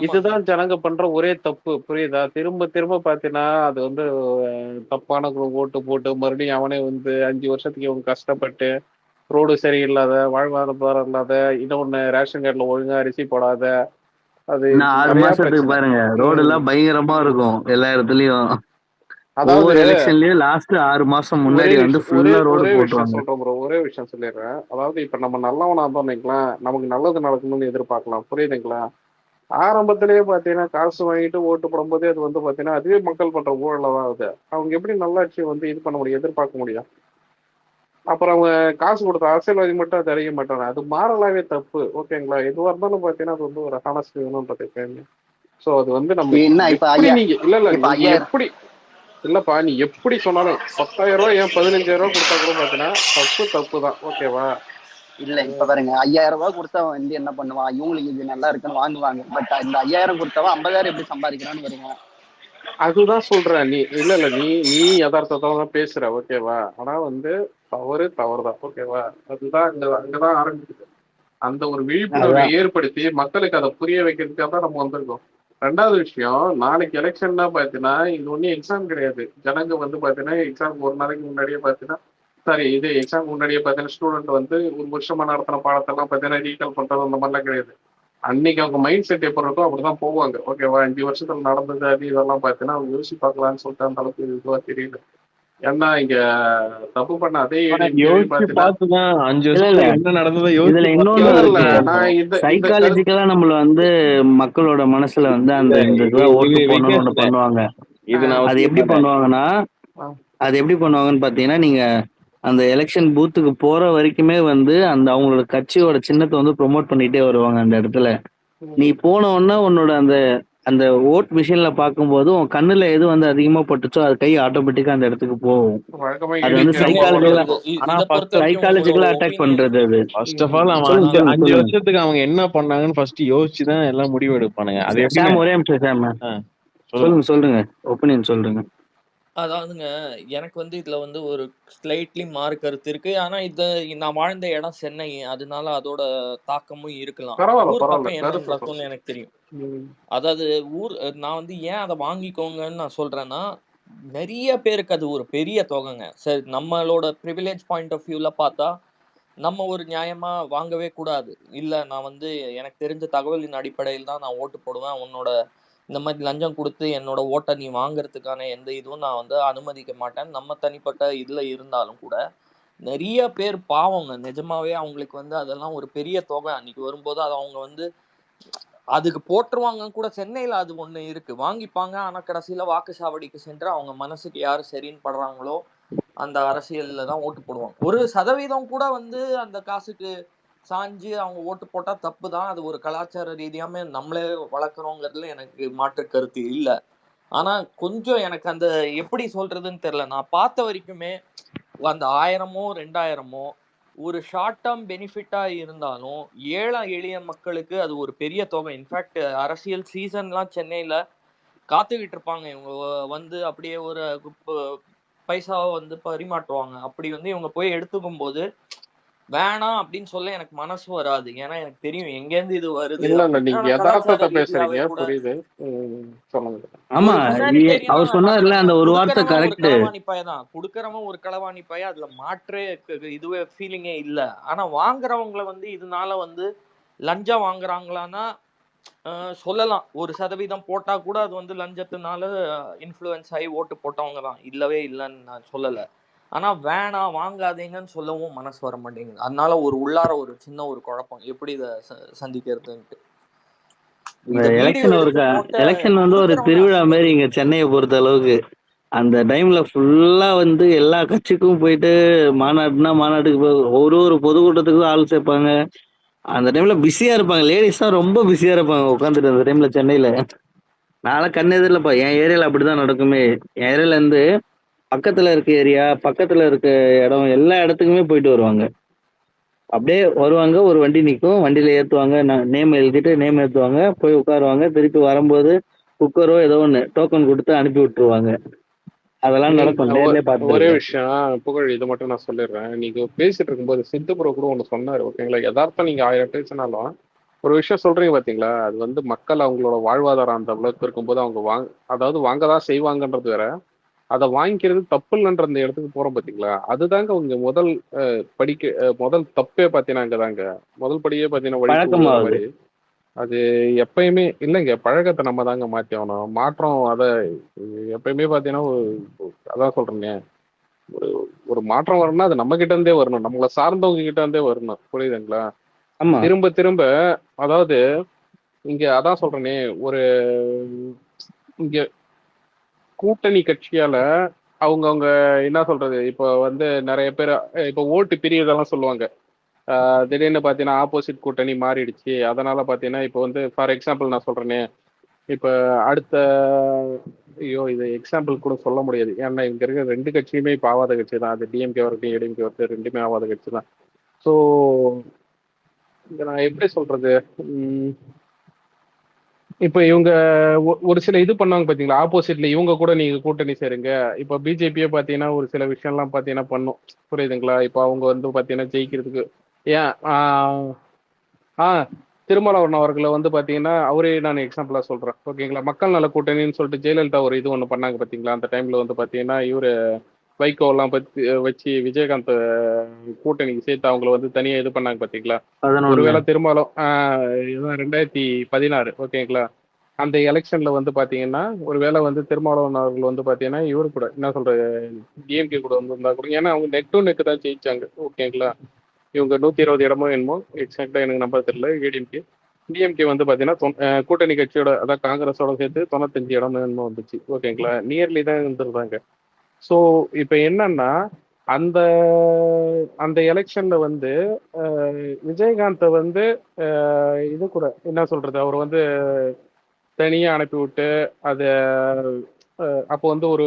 இதுதான் ஜனங்க பண்ற ஒரே தப்பு, புரியுதா? திரும்ப திரும்ப பாத்தீங்கன்னா அது வந்து தப்பான ஓட்டு போட்டு மறுபடியும் அவனே வந்து 5 வருஷத்துக்கு இவங்க கஷ்டப்பட்டு ரோடு சரியில்லாத, வாழ்வாதாரம் இல்லாத, இன்னொன்னு ரேஷன் கார்டுல ஒழுங்கா அரிசி போடாத, அது 6 மாசத்துக்கு பாருங்க ரோடு எல்லாம் பயங்கரமா இருக்கும் எல்லா இடத்துலயும். அதாவது எலெக்ஷன்லயும் லாஸ்ட் 6 மாசம் முன்னாடி வந்து ஃபுல்லா ரோடு போட்டுருவாங்க. சொல்றேன் ப்ரோ, ஒரே விஷயம் சொல்லிடுறேன். அதாவது இப்ப நம்ம நல்லவனா இருந்தோம், நமக்கு நல்லது நடக்கணும்னு எதிர்பார்க்கலாம், புரியுதுங்களா? ஆரம்பத்திலேயே பாத்தீங்கன்னா காசு வாங்கிட்டு ஓட்டு போடும்போதே அது வந்து பாத்தீங்கன்னா அதுவே மக்கள் பண்ற ஊழல தான் அது. அவங்க எப்படி நல்லாட்சி வந்து இது பண்ண முடியும், எதிர்பார்க்க முடியும்? அப்புறம் அவங்க காசு கொடுத்த அரசியல்வாதி மட்டும் அது அறிய மாட்டாங்க. அது மாறலாவே தப்பு. ஓகேங்களா? எதுவா இருந்தாலும் பாத்தீங்கன்னா அது வந்து ஒரு ஹானஸ்ட் வேணும்ன்றது எப்பயுமே. சோ அது வந்து நம்ம என்ன இப்ப எப்படி ஐயா நீங்க இல்ல இப்ப நீங்க 5000 எப்படி இல்லப்பா நீ எப்படி சொன்னாலும் 10,000 ரூபாய் ஏன் 15,000 கொடுத்தா கூட பாத்தீங்கன்னா தப்பு தான். ஓகேவா? இல்ல இப்ப பாருங்க 5000 ரூபாய் கொடுத்தவன் வந்து என்ன பண்ணுவான், இவங்களுக்கு இது நல்லா இருக்குன்னு வாங்குவாங்க. பட் இந்த 5000 கொடுத்தவன் 50,000 எப்படி சம்பாதிக்கிறான்னு வருவான். அதுதான் சொல்றேன். நீ இல்ல இல்ல நீ நீ யதார்த்தத்தான் தான் பேசுற. ஓகேவா? ஆனா வந்து தவறுதான். ஓகேவா? அதுதான் அங்கதான் ஆரம்பிக்குது. அந்த ஒரு விழிப்புணர்வை அதான் ஏற்படுத்தி மக்களுக்கு அதை புரிய வைக்கிறதுக்காக தான் நம்ம வந்திருக்கோம். ரெண்டாவது விஷயம், நாளைக்கு எலெக்ஷன்னா பாத்தீங்கன்னா இது ஒன்னும் எக்ஸாம் கிடையாது. ஜனங்க வந்து பாத்தீங்கன்னா எக்ஸாம் ஒரு நாளைக்கு முன்னாடியே பாத்தீங்கன்னா சாரி இது எக்ஸாம் முன்னாடியே பாத்தீங்கன்னா ஸ்டூடெண்ட் வந்து ஒரு வருஷமா நடத்தின பாடத்தெல்லாம் பாத்தீங்கன்னா ரீகால் பண்றது அந்த மாதிரிலாம் கிடையாது. அன்னைக்கு அவங்க மைண்ட் செட் எப்படி இருக்கோ அப்படிதான் போவாங்க. ஓகேவா? 5 வருஷத்துல நடந்தது அது இதெல்லாம் பாத்தீங்கன்னா அவங்க யோசிச்சு பார்க்கலாம்னு சொல்லிட்டு அந்த அளவுக்கு இதுவா தெரியல. ஏன்னா இங்க தப்பு பண்ண அதே ஏடிஎம்கே யோசிச்சு பாத்தீங்கன்னா பார்த்துதான் 5 இல்ல வருஷத்துல இல்ல என்ன நடந்ததோ இதுல யோசிச்சு இன்னொன்னு இல்ல பார்த்துதான் இல்ல இருக்கு. நான் போவோம். இந்த இந்த கருத்து சைக்காலஜிக்கலா நம்மள வந்து மக்களோட மனசுல வந்து இல்ல அந்த இந்த இது இதுதான் ஓட்டு இது போடணும்னு ஒண்ணு விக்னேஷ்ல பண்ணுவாங்க. இது நான் அது ஒத்துக்க எப்படி மாட்டேன். பண்ணுவாங்கன்னா அது எப்படி பண்ணுவாங்கன்னு பாத்தீங்கன்னா, நீங்க அந்த எலெக்ஷன் பூத்துக்கு போற வரைக்குமே வந்து அந்த அவங்களோட கட்சியோட சின்னத்தை வந்து ப்ரொமோட் பண்ணிட்டே வருவாங்க அந்த இடத்துல. நீ போன உடனே உன்னோட அந்த அந்த ஓட் மிஷின்ல பார்க்கும்போது உன் கண்ணுல எது வந்து அதிகமா பட்டுச்சோ அது கை ஆட்டோமேட்டிக்கா அந்த இடத்துக்கு போகும். வழக்கமா அது வந்து ஏடிஎம்கே இல்லைங்க ரொம்ப ப்ரோ, சைக்காலஜிக்கலா ஆனா இதை பொறுத்த வரைக்கும் உங்களோட சைக்காலஜிக்கலா அட்டாக் ஒப்பீனியன். பண்றது அது. ஃபர்ஸ்ட் ஆஃப் ஆல் அவன் சொல்லுங்க அஞ்சு சொல்லுங்க அஞ்சு சொல்லுங்க. வருஷத்துக்கு அவங்க என்ன பண்ணாங்கன்னு ஃபர்ஸ்ட் யோசிச்சுதான் எல்லாம் முடிவு எடுப்பானுங்க. அது எப்படின்னா சாம் ஒரே நிமிஷம் சாம். சொல்லுங்க. சொல்லுங்க சொல்லுங்க. ஒப்பீனியன் சொல்லுங்க. அதாவதுங்க, எனக்கு வந்து இதுல வந்து ஒரு ஸ்லைட்லி மாறு கருத்து இருக்கு. ஆனா இது நான் வாழ்ந்த இடம் சென்னை, அதனால அதோட தாக்கமும் இருக்கலாம். ஊர் பரவாயில்ல பக்கம் என்ன கருத்து நடக்கும்னு சொல்லுங்க. எனக்கு தெரியும். அதாவது நான் வந்து ஏன் அதை வாங்கிக்கோங்கன்னு நான் சொல்றேன்னா, நிறைய பேருக்கு அது ஒரு பெரிய தொகைங்க. சரி, நம்மளோட ப்ரிவிலேஜ் பாயிண்ட் ஆஃப் வியூல பார்த்தா நம்ம ஒரு நியாயமா வாங்கவே கூடாது. இல்ல நான் வந்து எனக்கு தெரிஞ்ச தகவலின் அடிப்படையில் தான் நான் ஓட்டு போடுவேன். உன்னோட இந்த மாதிரி லஞ்சம் குடுத்து என்னோட ஓட்ட நீ வாங்குறதுக்கான எந்த இதுவும் நான் வந்து அனுமதிக்க மாட்டேன். நம்ம தனிப்பட்ட இதுல இருந்தாலும் கூட, நெறைய பேர் பாவங்க. நிஜமாவே அவங்களுக்கு வந்து அதெல்லாம் ஒரு பெரிய தொகை. அன்னைக்கு வரும்போது அத அவங்க வந்து அதுக்கு போட்டுருவாங்கன்னு கூட. சென்னையில அது ஒண்ணு இருக்கு. வாங்கிப்பாங்க. ஆனா கடைசியில வாக்குச்சாவடிக்கு சென்று அவங்க மனசுக்கு யாரு சரின்னு படுறாங்களோ, அந்த அரசியல்ல தான் ஓட்டு போடுவாங்க. 1% கூட வந்து அந்த காசுக்கு சாஞ்சு அவங்க ஓட்டு போட்டா தப்பு தான். அது ஒரு கலாச்சார ரீதியாமே நம்மளே வளர்க்குறோங்கிறதுல எனக்கு மாற்று கருத்து இல்ல. ஆனா கொஞ்சம் எனக்கு அந்த எப்படி சொல்றதுன்னு தெரியல. நான் பார்த்த வரைக்குமே அந்த 1000மோ 2000மோ ஒரு ஷார்ட் டேர்ம் பெனிஃபிட்டா இருந்தாலும், ஏழை எளிய மக்களுக்கு அது ஒரு பெரிய தொகை. இன்ஃபாக்ட் அரசியல் சீசன்லாம் சென்னையில காத்துக்கிட்டு இருப்பாங்க. இவங்க வந்து அப்படியே ஒரு பைசாவ வந்து பரிமாற்றுவாங்க. அப்படி வந்து இவங்க போய் எடுத்துக்கும்போது, வேணாம் அப்படின்னு சொல்ல எனக்கு மனசு வராது. ஏன்னா எனக்கு தெரியும் எங்கேருந்து இது வருது இல்ல அப்படின்னு. நீங்க ஆனா கலாச்சார யதார்த்தத்தை பேசுறீங்க, ரீதியாவே கூட புரியுது. சொல்லுங்க. ஆமா. ஒரு ஹியூமானிட்டேரியனா அவர் நான் சொன்னார்ல பாக்குறேங்க. அந்த ஒரு வார்த்தை குடுக்கறவன் ஒரு கரெக்ட். களவாணி பைய தான். குடுக்கறவன் ஒரு களவாணி பைய. அதுல மாற்றே இதுவே ஃபீலிங்கே இல்ல. ஆனா வாங்குறவங்கள வந்து இதனால வந்து லஞ்சம் வாங்குறாங்களான்னா சொல்லலாம். 1% போட்டா கூட அது வந்து லஞ்சத்தினால இன்ஃப்ளூயன்ஸ் ஆகி ஓட்டு போட்டவங்க தான். இல்லவே இல்லன்னு நான் சொல்லல. ஆனா வேணாம் வாங்காதீங்கன்னு சொல்லவும் மனசு வர மாட்டேங்குது. அதனால ஒரு உள்ளார ஒரு சின்ன ஒரு குழப்பம். எப்படி இத சந்திக்கிறதுன்ட்டு. இந்த இத வீடியோ எலெக்ஷன் எடுத்து போட்ட எலெக்ஷன் வந்து ஒரு குடுக்கறவனே திருவிழா மாரி இங்க அசிங்கப்படுத்துறாங்க. சென்னையை பொறுத்த அளவுக்கு. அந்த டைம்ல ஃபுல்லா வந்து எல்லா கட்சிக்கும் போயிட்டு மாநாடுனா மாநாட்டுக்கு ஒரு ஒரு பொதுக்கூட்டத்துக்கும் ஆள் சேர்ப்பாங்க. அந்த டைம்ல பிஸியா இருப்பாங்க. லேடிஸ் தான் ரொம்ப பிஸியா இருப்பாங்க உட்காந்துட்டு அந்த டைம்ல சென்னையில. நான்லாம் கண் எதிரிலப்பா என் ஏரியால அப்படிதான் நடக்குமே. என் ஏரியால இருந்து பக்கத்துல இருக்க ஏரியா, பக்கத்துல இருக்க இடம் எல்லா இடத்துக்குமே போயிட்டு வருவாங்க. அப்படியே வருவாங்க, ஒரு வண்டி நிக்கும். வண்டியில ஏத்துவாங்க. நேம் எழுதிட்டு நேம் ஏத்துவாங்க. போய் உட்காருவாங்க. திருப்பி வரும்போது குக்கரோ ஏதோ ஒண்ணு டோக்கன் குடுத்து அனுப்பி விட்டுருவாங்க. அதெல்லாம் நடக்கும். நேர்லயே ஒரே பார்த்துருக்கேன். விஷயம் புகழ், இது மட்டும் நான் சொல்லிடுறேன். நீங்க பேசிட்டு இருக்கும்போது சித்து ப்ரோ கூட ஒண்ணு சொன்னாரு. ஓகேங்களா? யதார்த்தம் நீங்க 1000 பேசினாலும் ஒரு விஷயம் சொல்றீங்க பாத்தீங்களா? அது வந்து மக்கள் அவங்களோட வாழ்வாதாரம் அந்த அளவுக்கு இருக்கும்போது அவங்க அதாவது வாங்கதான் செய்வாங்கன்றது வேற. அதை வாங்கிக்கிறது தப்பு இல்லைன்ற அந்த இடத்துக்கு போறோம் பாத்தீங்களா? அதுதாங்க உங்க முதல் தப்பே பாத்தீங்கன்னா அங்கதாங்க முதல் படியே பாத்தீங்கன்னா வழிக்கு விழுகிற பழக்கமாகுது. மாதிரி. அது எப்பயுமே இல்லைங்க. பழக்கத்தை நம்ம தாங்க மாத்தி ஆகணும். மாற்றம் அதை எப்பயுமே பாத்தீங்கன்னா அதான் சொல்றேங்க. ஒரு ஒரு மாற்றம் வரணும்னா அது நம்ம கிட்ட இருந்தே வரணும். நம்மளை சார்ந்தவங்க கிட்ட இருந்தே வரணும். புரியுதுங்களா? ஆமா. திரும்ப திரும்ப அதாவது இங்க அதான் சொல்றேனே, ஒரு இங்க கூட்டணி கட்சியால அவங்க என்ன சொல்றது, இப்போ வந்து நிறைய பேர் இப்போ ஓட்டு பிரியதெல்லாம் சொல்லுவாங்க. திடீர்னு பார்த்தீங்கன்னா ஆப்போசிட் கூட்டணி மாறிடுச்சு, அதனால பார்த்தீங்கன்னா இப்போ வந்து ஃபார் எக்ஸாம்பிள் நான் சொல்றேனே, இப்போ அடுத்த ஐயோ இது எக்ஸாம்பிள் கூட சொல்ல முடியாது, ஏன்னா இங்க இருக்க ரெண்டு கட்சியுமே இப்போ ஆவாத கட்சி தான். அது டிஎம்கே வரட்டும் ஏடிஎம்கே வரட்டும் ரெண்டுமே ஆவாத கட்சி தான். ஸோ இங்க நான் எப்படி சொல்றது, இப்போ இவங்க ஒரு சில இது பண்ணாங்க பாத்தீங்களா, ஆப்போசிட்ல இவங்க கூட நீங்க கூட்டணி சேருங்க. இப்போ பிஜேபியே பாத்தீங்கன்னா ஒரு சில விஷயம்லாம் பாத்தீங்கன்னா பண்ணும், புரியுதுங்களா? இப்போ அவங்க வந்து பாத்தீங்கன்னா ஜெயிக்கிறதுக்கு ஏன் திருமாவளவன் அவர்களை வந்து பாத்தீங்கன்னா அவரே நான் எக்ஸாம்பிளா சொல்றேன், ஓகேங்களா? மக்கள் நல கூட்டணின்னு சொல்லிட்டு ஜெயலலிதா ஒரு இது ஒண்ணு பண்ணாங்க பாத்தீங்களா, அந்த டைம்ல வந்து பாத்தீங்கன்னா இவரு வைகோ எல்லாம் பத்தி வச்சு விஜயகாந்த் கூட்டணிக்கு சேர்த்து அவங்கள வந்து தனியா இது பண்ணாங்க பாத்தீங்களா? ஒருவேளை திருமாவளவன் 2016 ஓகேங்களா, அந்த எலெக்ஷன்ல வந்து பாத்தீங்கன்னா ஒருவேளை வந்து திருமாவளவன் அவர்கள் வந்து பாத்தீங்கன்னா இவரு கூட என்ன சொல்றது டிஎம்கே கூட வந்திருந்தா கூட, ஏன்னா அவங்க நெக் டு நெக் தான் ஜெயிச்சாங்க, ஓகேங்களா? இவங்க 120 இடமோ என்னமோ எக்ஸாக்டா எனக்கு நம்ப தெரியல. ஏடிஎம்கே டிஎம்கே வந்து பாத்தீங்கன்னா கூட்டணி கட்சியோட அதாவது காங்கிரஸோட சேர்த்து 95 இடம் என்னமோ வந்துச்சு, ஓகேங்களா? நியர்லி தான் இருந்திருந்தாங்க. ஸோ இப்போ என்னன்னா அந்த அந்த எலெக்ஷன்ல வந்து விஜயகாந்தை வந்து இது கூட என்ன சொல்றது அவர் வந்து தனியா அனுப்பி விட்டு அது அப்போ வந்து ஒரு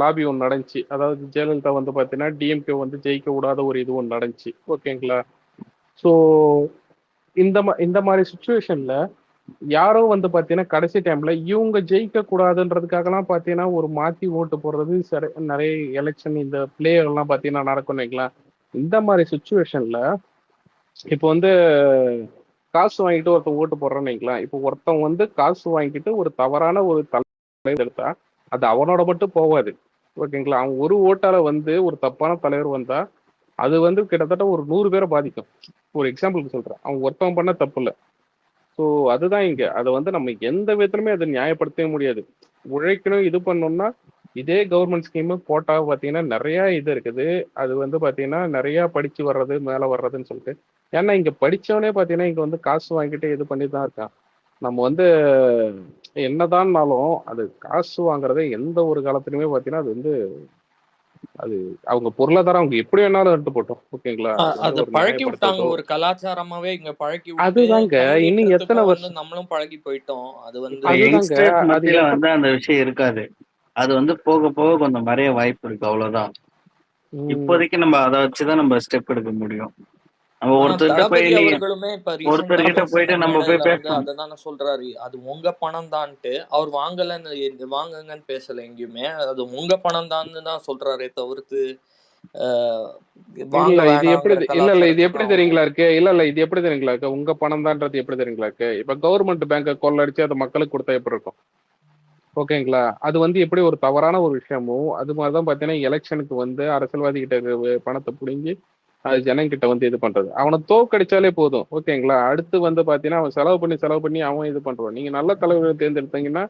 லாபி ஒன்று நடந்துச்சு. அதாவது ஜெயலலிதா வந்து பார்த்தீங்கன்னா டிஎம்கே வந்து ஜெயிக்க விடாத ஒரு இது ஒன்று நடந்துச்சு, ஓகேங்களா? ஸோ இந்த மாதிரி சுச்சுவேஷன்ல யாரோ வந்து பாத்தீங்கன்னா கடைசி டைம்ல இவங்க ஜெயிக்க கூடாதுன்றதுக்காகலாம் பாத்தீங்கன்னா ஒரு மாத்தி ஓட்டு போடுறது நிறைய எலெக்ஷன் இந்த பிளேயர் எல்லாம் பாத்தீங்கன்னா நடக்கும் இல்லைங்களா? இந்த மாதிரி சுச்சுவேஷன்ல இப்போ வந்து காசு வாங்கிட்டு ஒருத்தன் ஓட்டு போடுறேன்னு வைக்கலாம். இப்போ ஒருத்தன் வந்து காசு வாங்கிட்டு ஒரு தவறான ஒரு தலைவர் எடுத்தா அது அவனோட மட்டும் போகாது, ஓகேங்களா? அவன் ஒரு ஓட்டால வந்து ஒரு தப்பான தலைவர் வந்தா அது வந்து கிட்டத்தட்ட ஒரு 100 பேரை பாதிக்கும். ஒரு எக்ஸாம்பிளுக்கு சொல்றேன், அவன் ஒருத்தவன் பண்ண தப்பு இல்லை. ஸோ அதுதான் இங்க அதை வந்து நம்ம எந்த விதத்துலயுமே அதை நியாயப்படுத்தவே முடியாது. உழைக்கணும் இது பண்ணோம்னா இதே கவர்மெண்ட் ஸ்கீமு போட்டா பார்த்தீங்கன்னா நிறைய இது இருக்குது. அது வந்து பார்த்தீங்கன்னா நிறைய படிச்சு வர்றது மேலே வர்றதுன்னு சொல்லிட்டு, ஏன்னா இங்க படிச்சவனே பார்த்தீங்கன்னா இங்க வந்து காசு வாங்கிட்டு இது பண்ணி தான் இருக்கான். நம்ம வந்து என்னதான்னாலும் அது காசு வாங்குறதை எந்த ஒரு காலத்துலயுமே பார்த்தீங்கன்னா அது வந்து அது அவங்க பொருளாதாரம் அவங்க எப்படி வேணாலும் எடுத்து போட்டோம், ஓகேங்களா? அத பழக்கி விட்டாங்க, ஒரு கலாச்சாரமாவே இங்க பழக்கி விட்டு அதுதாங்க இன்னும் எத்தனை வருஷம் நம்மளும் பழகி போயிட்டோம். அது வந்து மத்தியில வந்து அந்த விஷயம் இருக்காது. அது வந்து போக போக கொஞ்சம் மறைய வாய்ப்பு இருக்கு, அவ்வளவுதான். இப்போதைக்கு நம்ம அதை வச்சுதான் நம்ம ஸ்டெப் எடுக்க முடியும். நம்ம ஒருத்தர்கிட்ட போயிட்டு நம்ம போய் பேசணும். அததான சொல்றாரு, அது உங்க பணம் தான்ட்டு. அவர் வாங்குங்கன்னு பேசல எங்கேயுமே, அது உங்க பணம் தான் சொல்றாரே தவிர்த்து இது எப்படி தெரியுங்களா இருக்கு? இது எப்படி தெரியுங்களா இருக்கு? உங்க பணம் தான்றது எப்படி தெரியுங்களா இருக்கு? இப்ப கவர்மெண்ட் பேங்க கொள்ளடிச்சு அதை மக்களுக்கு கொடுத்தா எப்படி இருக்கும், ஓகேங்களா? அது வந்து எப்படி ஒரு தவறான ஒரு விஷயமும் அது மாதிரிதான் பாத்தீங்கன்னா எலெக்ஷனுக்கு வந்து அரசியல்வாதி கிட்ட பணத்தை புடுங்கி அது ஜனங்கிட்ட வந்து இது பண்றது. அவனை தோக்கடிச்சாலே போதும், ஓகேங்களா? அடுத்து வந்து பாத்தீங்கன்னா அவன் செலவு பண்ணி அவன் இது பண்றான். நீங்க நல்ல தலைவர்களை தேர்ந்தெடுத்தீங்கன்னா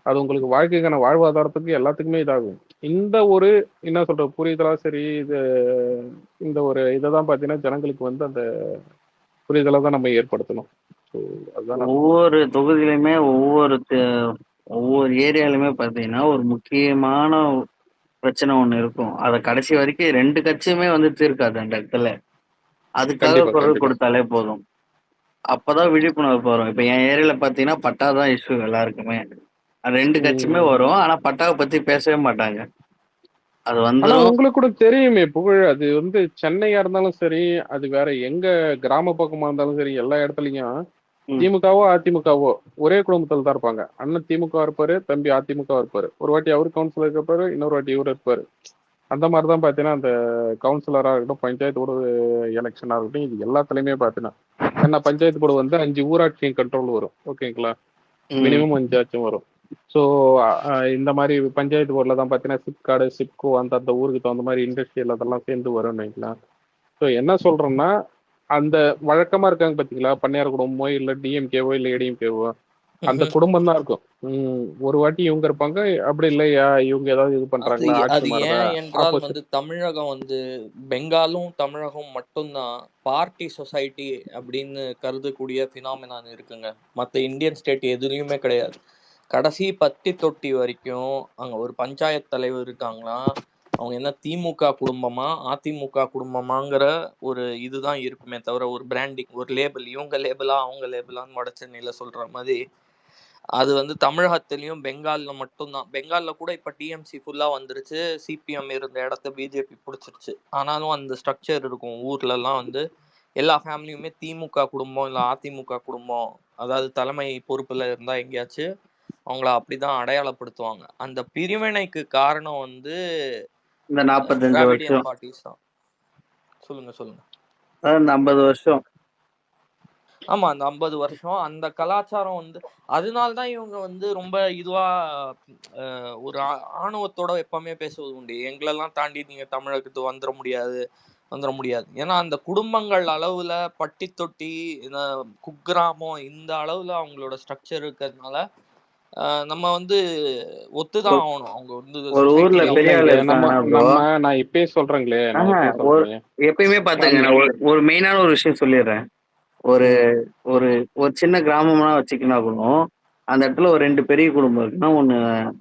அது உங்களுக்கு வாழ்க்கைக்கான வாழ்வாதாரத்துக்கு எல்லாத்துக்குமே இதாகும். இந்த ஒரு என்ன சொல்ற புரிதலா சரி, இது இந்த ஒரு இதைதான் பாத்தீங்கன்னா ஜனங்களுக்கு வந்து அந்த புரிதலை தான் நம்ம ஏற்படுத்தணும். ஒவ்வொரு தொகுதியிலுமே ஒவ்வொரு ஏரியாலுமே பாத்தீங்கன்னா ஒரு முக்கியமான பிரச்சனை ஒண்ணு இருக்கும். அத கடைசி வரைக்கும் ரெண்டு கட்சியுமே வந்து தீர்க்காது அந்த இடத்துல. அதுக்காக குரல் கொடுத்தாலே போதும். அப்பதான் விழிப்புணர்வு வரும். இப்ப என் ஏரியால பாத்தீங்கன்னா பட்டாதான் இஷ்யூ எல்லாருக்குமே. ரெண்டு கட்சியுமே வரும், ஆனா பட்டாவை பத்தி பேசவே மாட்டாங்க. அது வந்து உங்களுக்கு கூட தெரியுமே புகழ், அது வந்து சென்னையா இருந்தாலும் சரி, அது வேற எங்க கிராம பக்கமா இருந்தாலும் சரி, எல்லா இடத்துலயும் திமுகவோ அதிமுகவோ ஒரே குடும்பத்துல தான் இருப்பாங்க. அண்ணன் திமுக இருப்பாரு, தம்பி அதிமுக இருப்பாரு. ஒரு வாட்டி அவரு கவுன்சிலர் இருப்பாரு, இன்னொரு வாட்டி இவரு இருப்பாரு. அந்த மாதிரிதான் பாத்தீங்கன்னா அந்த கவுன்சிலரா இருக்கட்டும், பஞ்சாயத்து போர்டு எலெக்ஷனா இருக்கட்டும், இது எல்லாத்துலயுமே பாத்தீங்கன்னா ஏன்னா பஞ்சாயத்து போர்டு வந்து 5 ஊராட்சி கண்ட்ரோல் வரும், ஓகேங்களா? மினிமம் 5 ஆச்சும் வரும். ஸோ இந்த மாதிரி பஞ்சாயத்து போர்டில் தான் பார்த்தீங்கன்னா சிப்காடு சிப்கோ அந்த ஊருக்கு தகுந்த மாதிரி இண்டஸ்ட்ரியல் அதெல்லாம் சேர்ந்து வரும்னு வைக்கலாம். ஸோ என்ன சொல்கிறோம்னா அந்த வழக்கமாக இருக்காங்க பார்த்தீங்களா, பண்ணையார் குடும்பமோ இல்லை டிஎம்கேவோ இல்லை ஏடிஎம்கேவோ, அந்த குடும்பம் தான் இருக்கும். ஒரு வாட்டி இவங்க இருப்பாங்க, அப்படி இல்லையா இவங்க ஏதாவது இது அது பண்றாங்களா, ஆட்சி அது மாறுதா, ஏன் என்றால் ஆப்போசிட். தமிழகம் பெங்காலும் தமிழகம் மட்டும்தான் பார்ட்டி சொசைட்டி அப்படின்னு கருதக்கூடிய ஃபினாமினான் இருக்குங்க. மற்ற இந்தியன் ஸ்டேட் எதுலேயுமே கிடையாது. கடைசி பட்டி தொட்டி வரைக்கும் அங்க ஒரு பஞ்சாயத்து தலைவர் இருக்காங்கன்னா அவங்க என்ன திமுக குடும்பமா அதிமுக குடும்பமாங்கிற ஒரு இதுதான் இருக்குமே தவிர ஒரு பிராண்டிங், ஒரு லேபிள், இவங்க லேபிளா அவங்க லேபிளான்னு வட சென்னையில சொல்ற மாதிரி அது தமிழகத்திலயும் பெங்கால்ல மட்டும்தான். பெங்கால்ல கூட இப்ப டிஎம்சி ஃபுல்லா வந்துருச்சு, சிபிஎம் இருந்த இடத்த பிஜேபி பிடிச்சிருச்சு. ஆனாலும் அந்த ஸ்ட்ரக்சர் இருக்கும். ஊர்ல எல்லாம் எல்லா ஃபேமிலியுமே திமுக குடும்பம் இல்ல அதிமுக குடும்பம், அதாவது தலைமை பொறுப்புல இருந்தா எங்கேயாச்சும் அவங்கள அப்படிதான் அடையாளப்படுத்துவாங்க. அந்த பிரிவினைக்கு காரணம் இந்த 45 திராவிடியன் வருஷம் பார்ட்டிஸ் தான். சொல்லுங்க சொல்லுங்க. அதாவது இந்த 50 வருஷம். ஆமா, அந்த 50 வருஷம் அந்த கலாச்சாரம் அதனால்தான் இவங்க ரொம்ப இதுவா ஒரு ஆணவத்தோட எப்பவுமே பேசுவது உண்டு. எங்களெல்லாம் தாண்டி நீங்க தமிழகத்துக்கு வந்துட முடியாது. ஏன்னா அந்த குடும்பங்கள் அளவுல பட்டி தொட்டி, இந்த குக்கிராமம் இந்த அளவுல அவங்களோட ஸ்ட்ரக்சர் இருக்கிறதுனால நம்ம ஒத்துதான் ஆகணும். அவங்க ஒரு ஊர்ல சொசைட்டில பெரிய ஆள் இல்லைங்க, இருக்காங்கன்னா ப்ரோ, நான் இப்பயே சொல்றேங்களே, நான் இப்பயே சொல்றேன். எப்பயுமே பாத்துங்க, நான் ஒரு மெயினான ஒரு விஷயம் சொல்லிடுறேன். ஒரு ஒரு ஒரு சின்ன கிராமம்னா வச்சுக்கினா கூட அந்த இடத்துல ஒரு 2 பெரிய குடும்பம் இருக்குன்னா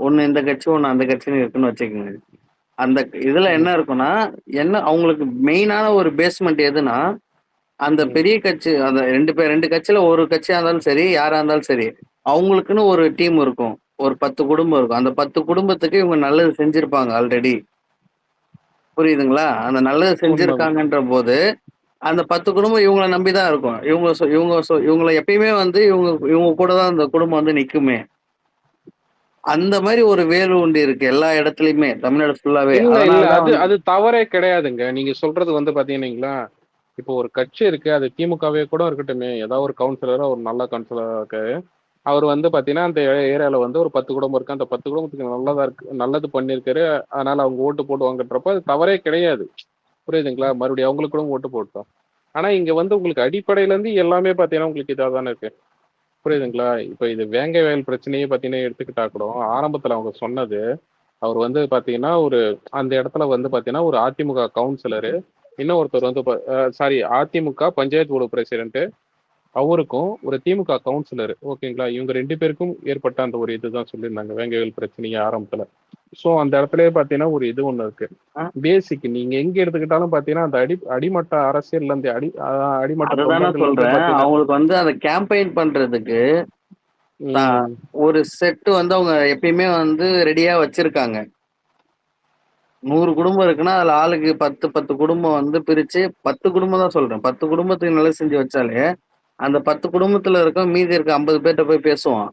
ஒண்ணு இந்த கட்சி ஒண்ணு அந்த கட்சின்னு இருக்குன்னு வச்சுக்கோங்க. அந்த இதுல என்ன இருக்குன்னா, என்ன அவங்களுக்கு மெயினான ஒரு பேஸ்மெண்ட் எதுனா அந்த பெரிய கட்சி, அந்த ரெண்டு கட்சியில ஒரு கட்சியா இருந்தாலும் சரி, யாரா இருந்தாலும் சரி, அவங்களுக்குன்னு ஒரு டீம் இருக்கும். ஒரு 10 குடும்பம் இருக்கும். அந்த 10 குடும்பத்துக்கு இவங்க நல்லது செஞ்சிருப்பாங்க ஆல்ரெடி. புரியுதுங்களா? அந்த நல்லது செஞ்சிருக்காங்கன்ற போது அந்த 10 குடும்பம் இவங்கள நம்பிதான் இருக்கும். இவங்கள எப்பயுமே இவங்க கூட தான் அந்த குடும்பம் நிக்குமே. அந்த மாதிரி ஒரு வேறு உண்டு இருக்கு எல்லா இடத்துலயுமே, தமிழ்நாடு ஃபுல்லாவே. இல்ல அதனாலதான் அது தவறே கிடையாதுங்க. நீங்க சொல்றது பாத்தீங்கன்னா, இப்போ ஒரு கட்சி இருக்கு, அது திமுகவே கூட இருக்கட்டுமே, ஏதாவது ஒரு கவுன்சிலரா, ஒரு நல்ல கவுன்சிலரா இருக்கு, அவர் பாத்தீங்கன்னா அந்த ஏரியால ஒரு 10 குடும்பம் இருக்கு, அந்த 10 குடும்பத்துக்கு நல்லது பண்ணிருக்காரு, அதனால அவங்க ஓட்டு போடுவாங்கன்றப்ப அது தவறே கிடையாது. புரியுதுங்களா? மறுபடியும் அவங்களுக்கு கூட ஓட்டு போட்டோம். ஆனா இங்க உங்களுக்கு அடிப்படையில இருந்து எல்லாமே பாத்தீங்கன்னா உங்களுக்கு இதா தானே இருக்கு. புரியுதுங்களா? இப்ப இது வேங்கை வயல் பிரச்சனையே பாத்தீங்கன்னா எடுத்துக்கிட்டா கூட ஆரம்பத்துல அவங்க சொன்னது, அவர் பாத்தீங்கன்னா அந்த இடத்துல பாத்தீங்கன்னா ஒரு அதிமுக கவுன்சிலரு, இன்னொருத்தர் sorry AIADMK panchayat board president, அவருக்கும் ஒரு திமுக கவுன்சிலர், ஓகேங்களா, இவங்க 2 பேருக்கும் ஏற்பட்ட அந்த ஒரு இதுதான் சொல்லியிருந்தாங்க வேங்கவேல் பிரச்சனையே ஆரம்பத்துல. சோ அந்த இடத்துலயே பாத்தீங்கன்னா ஒரு இது ஒண்ணு இருக்கு. பேசிக் நீங்க எங்க எடுத்துக்கிட்டாலும் பாத்தீங்கன்னா அந்த அடிமட்ட அரசியல்ல இருந்து அடிமட்ட சொல்றேன். அவங்களுக்கு அந்த கேம்பெயின் பண்றதுக்கு ஒரு செட் அவங்க எப்பயுமே ரெடியா வச்சிருக்காங்க. 100 குடும்பம் இருக்குன்னா அதுல ஆளுக்கு 10 குடும்பம் பிரிச்சு, 10 குடும்பம் தான் சொல்றேன், 10 குடும்பத்துக்கு நல்லது செஞ்சு வச்சாலே அந்த 10 குடும்பத்துல மீதி இருக்க 50 பேர்ட்ட போய் பேசுவான்.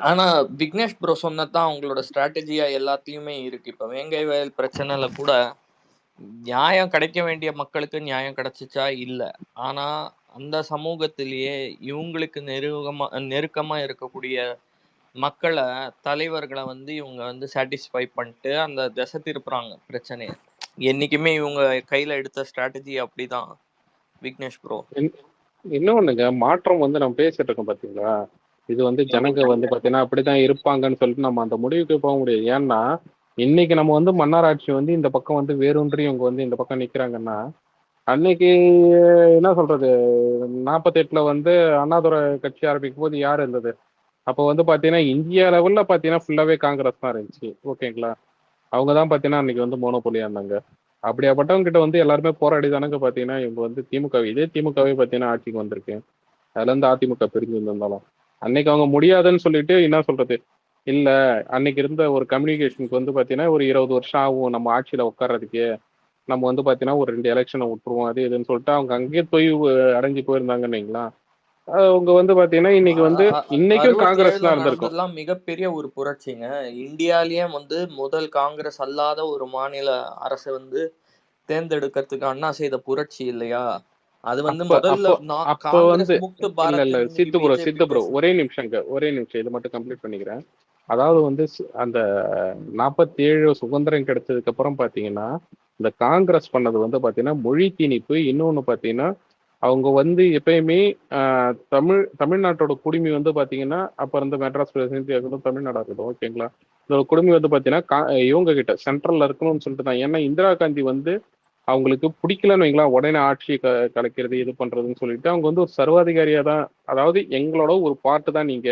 ஆனா விக்னேஷ் ப்ரோ சொன்னதான் அவங்களோட ஸ்ட்ராட்டஜியா எல்லாத்தையுமே இருக்கு. இப்ப வேங்கை வயல் பிரச்சனைல கூட நியாயம் கிடைக்க வேண்டிய மக்களுக்கு நியாயம் கிடைச்சிச்சா இல்ல. ஆனா அந்த சமூகத்திலேயே இவங்களுக்கு நெருக்கமா இருக்கக்கூடிய மக்களை, தலைவர்களை இவங்க சாட்டிஸ்ஃபை பண்ணிட்டு அந்த திசை திருப்புறாங்க பிரச்சனையை. என்னைக்குமே இவங்க கையில எடுத்த ஸ்ட்ராட்டஜி அப்படிதான் விக்னேஷ் ப்ரோ. இன்னொன்னுங்க, மாற்றம் நம்ம பேசிட்டு இருக்கோம் பாத்தீங்களா, இது ஜனங்க பாத்தீங்கன்னா அப்படிதான் இருப்பாங்கன்னு சொல்லிட்டு நம்ம அந்த முடிவுக்கு போக முடியாது. ஏன்னா இன்னைக்கு நம்ம மன்னராட்சி இந்த பக்கம் வேரூன்றி இவங்க இந்த பக்கம் நிக்கிறாங்கன்னா, அன்னைக்கு என்ன சொல்றது, 48ல அண்ணாதுரை கட்சி ஆரம்பிக்கும் போது யார் இருந்தது? அப்போ பாத்தீங்கன்னா இந்தியா லெவல்ல பாத்தீங்கன்னா ஃபுல்லாவே காங்கிரஸ் தான் இருந்துச்சு, ஓகேங்களா. அவங்க தான் பாத்தீங்கன்னா அன்னைக்கு மோனோபோலியா இருந்தாங்க. அப்படியாப்பட்டவங்க கிட்ட எல்லாருமே போராடி தானங்க பாத்தீங்கன்னா இவங்க திமுக, இதே திமுகவே பாத்தீங்கன்னா ஆட்சிக்கு வந்திருக்கு. அதுல இருந்து அதிமுக பிரிஞ்சு இருந்தாலும் அன்னைக்கு அவங்க முடியாதுன்னு சொல்லிட்டு என்ன சொல்றது, இல்ல அன்னைக்கு இருந்த ஒரு கம்யூனிகேஷனுக்கு பாத்தீங்கன்னா ஒரு 20 வருஷம் ஆகும் நம்ம ஆட்சியில உட்கார்றதுக்கு, நம்ம பாத்தீங்கன்னா ஒரு 2 எலெக்ஷனை விட்டுருவோம் அது இதுன்னு சொல்லிட்டு அவங்க அங்கேயே அடைஞ்சு போயிருந்தாங்கன்னு வைங்களா. அவங்க பாத்தீங்கன்னா இன்னைக்கு இன்னைக்கும் காங்கிரஸ் தான் இருந்திருக்கும். மிகப்பெரிய ஒரு புரட்சிங்க. இந்தியாலயே முதல் காங்கிரஸ் அல்லாத ஒரு மாநில அரசு தேர்ந்தெடுக்கிறதுக்கு அண்ணா செய்த புரட்சி இல்லையா? அது முதல்ல காங்கிரஸ் முக்து பாரத். இல்ல சித்து ப்ரோ ஒரே நிமிஷம் இது மட்டும் கம்ப்ளீட் பண்ணிக்கிறேன். அதாவது அந்த 47 சுதந்திரம் கிடைச்சதுக்கு அப்புறம் பாத்தீங்கன்னா இந்த காங்கிரஸ் பண்ணது பாத்தீங்கன்னா மொழி திணிப்பு, இன்னொன்னு பாத்தீங்கன்னா அவங்க வந்து எப்பயுமே தமிழ்நாட்டோட குடிமை வந்து பாத்தீங்கன்னா, அப்ப இருந்த மெட்ராஸ் பிரசிடென்சியா இருக்கட்டும், தமிழ்நாடா இருக்கட்டும், ஓகேங்களா? இதோட குடிமை வந்து பாத்தீங்கன்னா, இவங்க கிட்ட சென்ட்ரல்ல இருக்கணும்னு சொல்லிட்டு தான். ஏன்னா இந்திரா காந்தி வந்து அவங்களுக்கு பிடிக்கலன்னு வைங்களேன், உடனே ஆட்சியை கலைக்கிறது, இது பண்றதுன்னு சொல்லிட்டு அவங்க வந்து ஒரு சர்வாதிகாரியா தான், அதாவது எங்களோட ஒரு பாட்டு தான் நீங்க,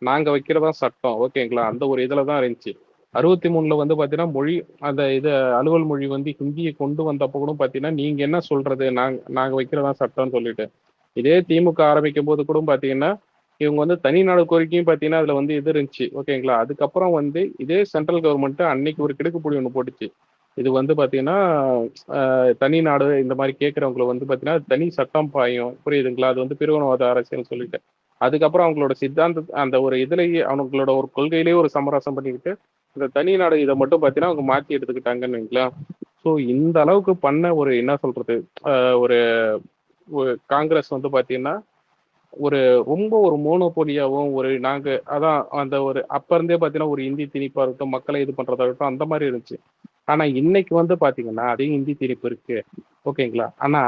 நாங்க வைக்கிறதா சட்டம், ஓகேங்களா? அந்த ஒரு இதுல தான் இருந்துச்சு. 63ல வந்து பாத்தீங்கன்னா மொழி, அந்த இது அலுவல் மொழி வந்து ஹிந்தியை கொண்டு வந்தப்போ கூட பாத்தீங்கன்னா, நீங்க என்ன சொல்றது, நாங்க வைக்கிறதா சட்டம்னு சொல்லிட்டு. இதே திமுக ஆரம்பிக்கும் போது கூட பாத்தீங்கன்னா, இவங்க வந்து தனி நாடு கோரிக்கையும் பாத்தீங்கன்னா அதுல வந்து இது இருந்துச்சு, ஓகேங்களா? அதுக்கப்புறம் வந்து இதே சென்ட்ரல் கவர்மெண்ட் அன்னைக்கு ஒரு கிடுக்குப்புடி ஒண்ணு போட்டுச்சு. இது வந்து பாத்தீங்கன்னா தனி நாடு இந்த மாதிரி கேட்கறவங்களை வந்து பாத்தீங்கன்னா தனி சட்டம் பாயும், புரியுதுங்களா? அது வந்து பிரிவினவாத அரசியல் சொல்லிட்டு அதுக்கப்புறம் அவங்களோட சித்தாந்த அந்த ஒரு இதுலயே அவங்களோட ஒரு கொள்கையிலேயே ஒரு சமரசம் பண்ணிக்கிட்டு இந்த தனி நாடு இதை மட்டும் பாத்தீங்கன்னா அவங்க மாத்தி எடுத்துக்கிட்டாங்கன்னு வைங்களேன். ஸோ இந்த அளவுக்கு பண்ண ஒரு என்ன சொல்றது, ஒரு காங்கிரஸ் வந்து பாத்தீங்கன்னா ஒரு ரொம்ப ஒரு மோனோபோலியாவும் ஒரு நாங்க அதான் அந்த ஒரு அப்ப இருந்தே பாத்தீங்கன்னா ஒரு இந்தி திணிப்பா இருக்கட்டும், மக்களை இது பண்றதா இருக்கட்டும், அந்த மாதிரி இருந்துச்சு. ஆனா இன்னைக்கு வந்து பாத்தீங்கன்னா அதே இந்தி திணிப்பு இருக்கு, ஓகேங்களா? ஆனா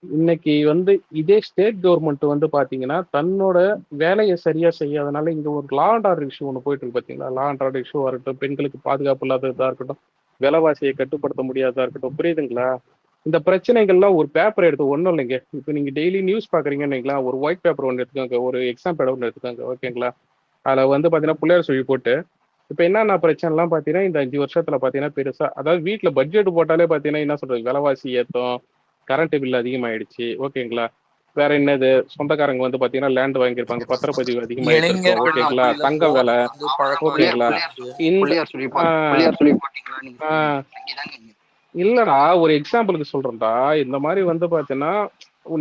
இன்னைக்கு வந்து இதே ஸ்டேட் கவர்மெண்ட் வந்து பாத்தீங்கன்னா தன்னோட வேலையை சரியா செய்யாதனால இங்க ஒரு லா அண்ட் ஆர்டர் இஷ்யூ ஒன்று போயிட்டு இருக்கு பாத்தீங்களா? லா அண்ட் ஆர்டர் இஷ்யூவா இருக்கட்டும், பெண்களுக்கு பாதுகாப்பு இல்லாததா இருக்கட்டும், விலைவாசியை கட்டுப்படுத்த முடியாததா இருக்கட்டும், புரியுதுங்களா? இந்த பிரச்சனைகள்லாம் ஒரு பேப்பர் எடுத்து ஒன்றும் இல்லைங்க. இப்போ நீங்க டெய்லி நியூஸ் பாக்குறீங்கன்னு வைங்களேன், ஒரு ஒயிட் பேப்பர் ஒன்று எடுத்துக்கோங்க, ஒரு எக்ஸாம் பேப்பர் ஒன்று எடுத்துக்கோங்க, ஓகேங்களா? அதுல வந்து பாத்தீங்கன்னா பிள்ளையார் சொல்லி போட்டு இப்ப என்னென்ன பிரச்சனைலாம் பாத்தீங்கன்னா இந்த 5 வருஷத்துல பாத்தீங்கன்னா பெருசா, அதாவது வீட்டுல பட்ஜெட் போட்டாலே பாத்தீங்கன்னா என்ன சொல்றது, விலைவாசி ஏத்தம், கரண்ட் பில் அதிகமாயிடுச்சு, ஓகேங்களா? வேற என்னது, சொந்தக்காரங்க வந்து பாத்தீங்கன்னா லேண்ட் வாங்கியிருப்பாங்க, பத்திரப்பதிவு அதிகமாயிட்டு இருக்கும், இளைஞர்கள் ஓகேங்களா? மத்தியில தங்க விலை, போதை வந்து பழக்கம் ஓகேங்களா? இந்த புள்ளியார் சொல்லி ஆஹ் புள்ளியார் சொல்லி போட்டீங்களா நீங்க? ஆஹ் அங்கேதாங்க. இல்லடா, ஒரு எக்ஸாம்பிளுக்கு சொல்றேன்டா. இந்த மாதிரி வந்து பாத்தீங்கன்னா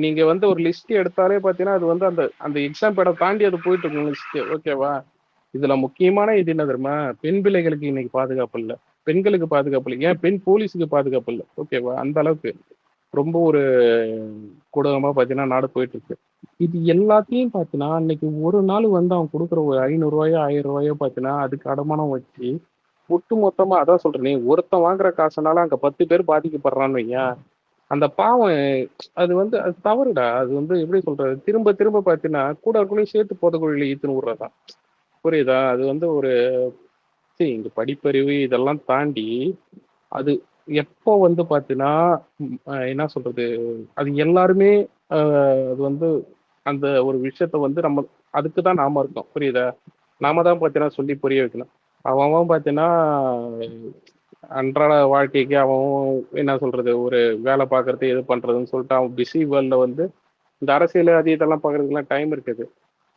நீங்க வந்து ஒரு லிஸ்ட் எடுத்தாலே பாத்தீங்கன்னா அது வந்து அந்த அந்த எக்ஸாம் பேட தாண்டி அது போயிட்டு இருக்கும் லிஸ்ட், ஓகேவா? இதுல முக்கியமான இது என்ன தெரியுமா? பெண் பிள்ளைகளுக்கு இன்னைக்கு பாதுகாப்பு இல்லை, பெண்களுக்கு பாதுகாப்பு இல்லை, ஏன் பெண் போலீஸுக்கு பாதுகாப்பு இல்லை, ஓகேவா? அந்த அளவுக்கு ரொம்ப ஒரு கொடூரமா பாத்தீங்கன்னா நாடு போயிட்டு இருக்கு. இது எல்லாத்தையும் பாத்தீங்கன்னா இன்னைக்கு ஒரு நாள் வந்து அவன் கொடுக்குற ஒரு 500 ரூபாயோ 1000 ரூபாயோ பாத்தீங்கன்னா அதுக்கு அடமானம் வச்சு ஒட்டு மொத்தமா, அதான் சொல்றேன், நீ ஒருத்தன் வாங்குற காசுனால அங்க 10 பேர் பாதிக்கப்படுறான்னு வையேன், அந்த பாவம் அது வந்து அது தவறுடா. அது வந்து எப்படி சொல்றது, திரும்ப திரும்ப பாத்தீங்கன்னா கூட இருக்களையும் சேர்த்து புதைக்குழியில ஈத்துன்னு விடுறதான், புரியுதா? அது வந்து ஒரு இந்த படிப்பறிவு இதெல்லாம் தாண்டி அது எப்போ வந்து பாத்தீங்கன்னா என்ன சொல்றது, அது எல்லாருமே அது வந்து அந்த ஒரு விஷயத்த வந்து நம்ம அதுக்கு தான் நாம இருக்கோம், புரியுதா? நாம தான் பாத்தீங்கன்னா சொல்லி புரிய வைக்கணும். அவன் பாத்தீங்கன்னா அன்றாட வாழ்க்கைக்கு அவன் என்ன சொல்றது, ஒரு வேலை பார்க்கறது எது பண்றதுன்னு சொல்லிட்டு அவன் பிஸி வேர்ல்ட்ல வந்து இந்த அரசியல் அது இதெல்லாம் பார்க்கறதுக்குலாம் டைம் இருக்குது.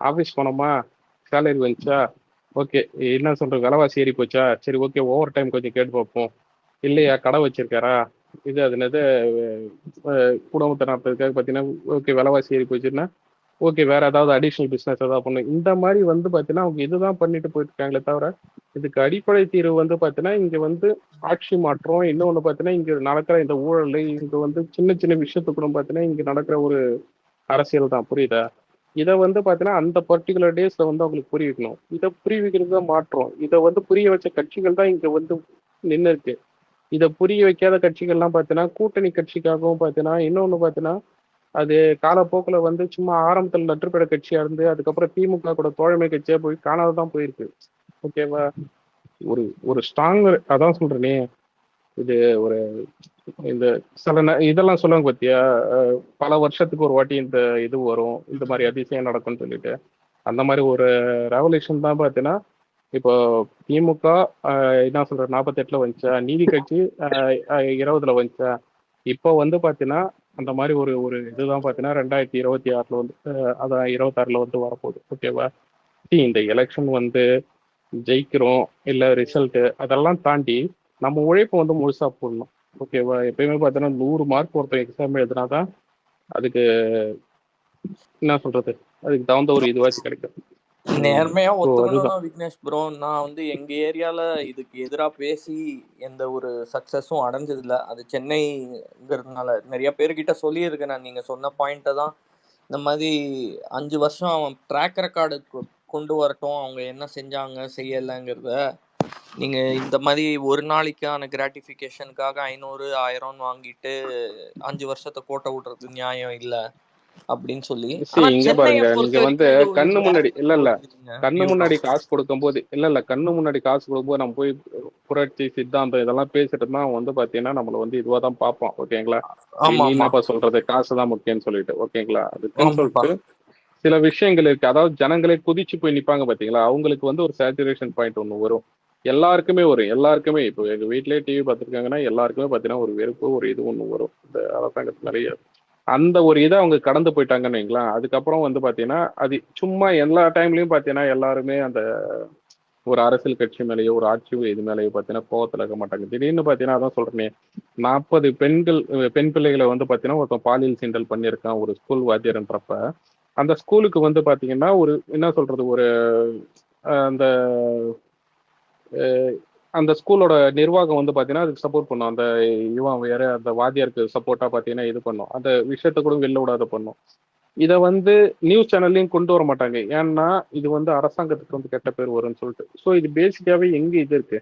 ஆஃபீஸ் போனோமா, சேலரி வந்துச்சா, ஓகே, என்ன சொல்றது, விலைவாசி ஏறி போச்சா, சரி ஓகே ஓவர் டைம் கொஞ்சம் கேட்டு பார்ப்போம், இல்லையா கடை வச்சிருக்காரா, இது அது என்னது குடும்பத்தை நடத்துறதுக்காக பார்த்தீங்கன்னா ஓகே விலைவாசி ஏறி போச்சுன்னா ஓகே வேற ஏதாவது அடிஷ்னல் பிஸ்னஸ் ஏதாவது பண்ணும், இந்த மாதிரி வந்து பார்த்தீங்கன்னா அவங்க இதுதான் பண்ணிட்டு போயிட்டு இருக்காங்களே தவிர இதுக்கு அடிப்படை தீர்வு வந்து பார்த்தீங்கன்னா இங்க வந்து ஆட்சி மாற்றம், இன்னொன்று பார்த்தீங்கன்னா இங்க நடக்கிற இந்த ஊழல், இங்க வந்து சின்ன சின்ன விஷயத்துக்கு கூட பார்த்தீங்கன்னா இங்க நடக்கிற ஒரு அரசியல் தான், புரியுதா? இதை வந்து பார்த்தீங்கன்னா அந்த பர்டிகுலர் டேஸ்ல வந்து அவங்களுக்கு புரிய வைக்கணும். இதை புரிய வைக்கிறது தான் மாற்றம். இதை வந்து புரிய வச்ச கட்சிகள் தான் இங்க வந்து நின்று இருக்கு. இதை புரிய வைக்காத கட்சிகள்லாம் பார்த்தீங்கன்னா கூட்டணி கட்சிக்காகவும் பார்த்தீங்கன்னா இன்னொன்று பார்த்தீங்கன்னா அது காலப்போக்கில் வந்து சும்மா ஆரம்பத்தில் நற்றுப்பெற கட்சியா இருந்து அதுக்கப்புறம் திமுக கூட தோழமை கட்சியா போய் காணாதான் போயிருக்கு, ஓகேவா? ஒரு ஒரு ஸ்ட்ராங், அதான் சொல்றேனே, இது ஒரு இந்த சில இதெல்லாம் சொல்லுவாங்க பத்தியா, பல வருஷத்துக்கு ஒரு வாட்டி இந்த இது வரும், இந்த மாதிரி அதிசயம் நடக்கும்னு சொல்லிட்டு அந்த மாதிரி ஒரு ரெவல்யூஷன் தான் பார்த்தீங்கன்னா இப்போ திமுக என்ன சொல்ற 48ல வந்துச்சா, நீதி கட்சி 20ல வந்துச்சா, இப்போ வந்து பார்த்தீங்கன்னா அந்த மாதிரி ஒரு ஒரு இதுதான் பார்த்தீங்கன்னா 2026ல வந்து அதான் 26ல வந்து வரப்போகுது, ஓகேவா? இந்த எலெக்ஷன் வந்து ஜெயிக்கிறோம் இல்ல ரிசல்ட் அதெல்லாம் தாண்டி நம்ம உழைப்பு வந்து முழுசா போடணும், ஓகேவா? எப்பயுமே பார்த்தீங்கன்னா 100 மார்க் ஒருத்தர் எக்ஸாம் எழுதுனாதான் அதுக்கு என்ன சொல்றது, அதுக்கு தகுந்த ஒரு இதுவாச்சு கிடைக்கும். நேர்மையா ஸோ ஒத்துக்கணும்னா அதுதான். விக்னேஷ் ப்ரோ, நான் வந்து எங்க ஏரியால இதுக்கு எதிராக பேசி எந்த ஒரு சக்சஸும் அடைஞ்சதில்ல. அது சென்னைங்கிறதுனால நிறைய பேர்கிட்ட சொல்லியிருக்கேன் நான், நீங்க சொன்ன பாயிண்ட்டை தான். இந்த மாதிரி 5 வருஷம் அவன் ட்ராக் ரெக்கார்டு கொண்டு வரட்டும், அவங்க என்ன செஞ்சாங்க செய்யலைங்கிறத. நீங்க இந்த மாதிரி ஒரு நாளைக்கான கிராட்டிஃபிகேஷனுக்காக 500 1000 வாங்கிட்டு 5 வருஷத்தை கோட்டை விடுறது நியாயம் இல்லை. அப்படின்னு சொல்லி. See, ஆனா இங்க சென்னையை பாருங்க, பொறுத்த நீங்க வந்து வரைக்கும் இது கண்ணு வேற முன்னாடி இல்ல இல்ல இருக்குங்க கண்ணு வியூ. முன்னாடி காசு கொடுக்கும்போது கண்ணு முன்னாடி காசு கொடுக்கும்போது நம்ம போய் புரட்சி சித்தாந்தம் இதெல்லாம் பேசிட்டு இருந்தா அவன் வந்து பாத்தீங்கன்னா நம்மள வந்து இதுவா தான் பார்ப்பான். ஓகேங்களா? ஆமா நீ ஆமா என்னப்பா சொல்றது, காசு தான் முக்கியம்னு சொல்லிட்டு. ஓகேங்களா? அதுக்குன்னு ஆமாப்பா. சொல்லிட்டு சில விஷயங்கள் இருக்கு. அதாவது ஜனங்களே குதிச்சு போய் நிப்பாங்க பாத்தீங்களா, அவங்களுக்கு வந்து ஒரு சேச்சுரேஷன் பாயிண்ட் ஒன்று வரும். எல்லாருக்குமே வரும். எல்லாருக்குமே இப்போ எங்க வீட்லயே டிவி பார்த்துருக்காங்கன்னா எல்லாருக்குமே பாத்தீங்கன்னா ஒரு வெறுப்பு, ஒரு இது ஒன்று வரும். இந்த அரசாங்கத்து நிறைய அந்த ஒரு இதை அவங்க கடந்து போயிட்டாங்கன்னு வைங்களேன். அதுக்கப்புறம் வந்து பாத்தீங்கன்னா அது சும்மா எல்லா டைம்லயும் பாத்தீங்கன்னா எல்லாருமே அந்த ஒரு அரசியல் கட்சி மேலேயோ ஒரு ஆட்சி இது மேலேயோ பாத்தீங்கன்னா கோவத்துல இருக்க மாட்டாங்க. திடீர்னு பாத்தீங்கன்னா அதான் சொல்றேனே, 40 பெண் பிள்ளைகளை வந்து பாத்தீங்கன்னா ஒருத்தன் பாலியல் சீண்டல் பண்ணியிருக்கான் ஒரு ஸ்கூல் வாத்தியார்ன்றப்ப, அந்த ஸ்கூலுக்கு வந்து பாத்தீங்கன்னா ஒரு என்ன சொல்றது, ஒரு அந்த அந்த ஸ்கூலோட நிர்வாகம் வந்து பாத்தீங்கன்னா அதுக்கு சப்போர்ட் பண்ணும். அந்த இவன் வேற அந்த வாத்தியாருக்கு சப்போர்ட்டா பாத்தீங்கன்னா இது பண்ணும். அந்த விஷயத்த கூட வெளில விடாத பண்ணும். இதை வந்து நியூஸ் சேனல்லையும் கொண்டு வர மாட்டாங்க. ஏன்னா இது வந்து அரசாங்கத்துக்கு வந்து கெட்ட பேர் வரும்னு சொல்லிட்டு. ஸோ இது பேசிக்காவே எங்க இது இருக்கு,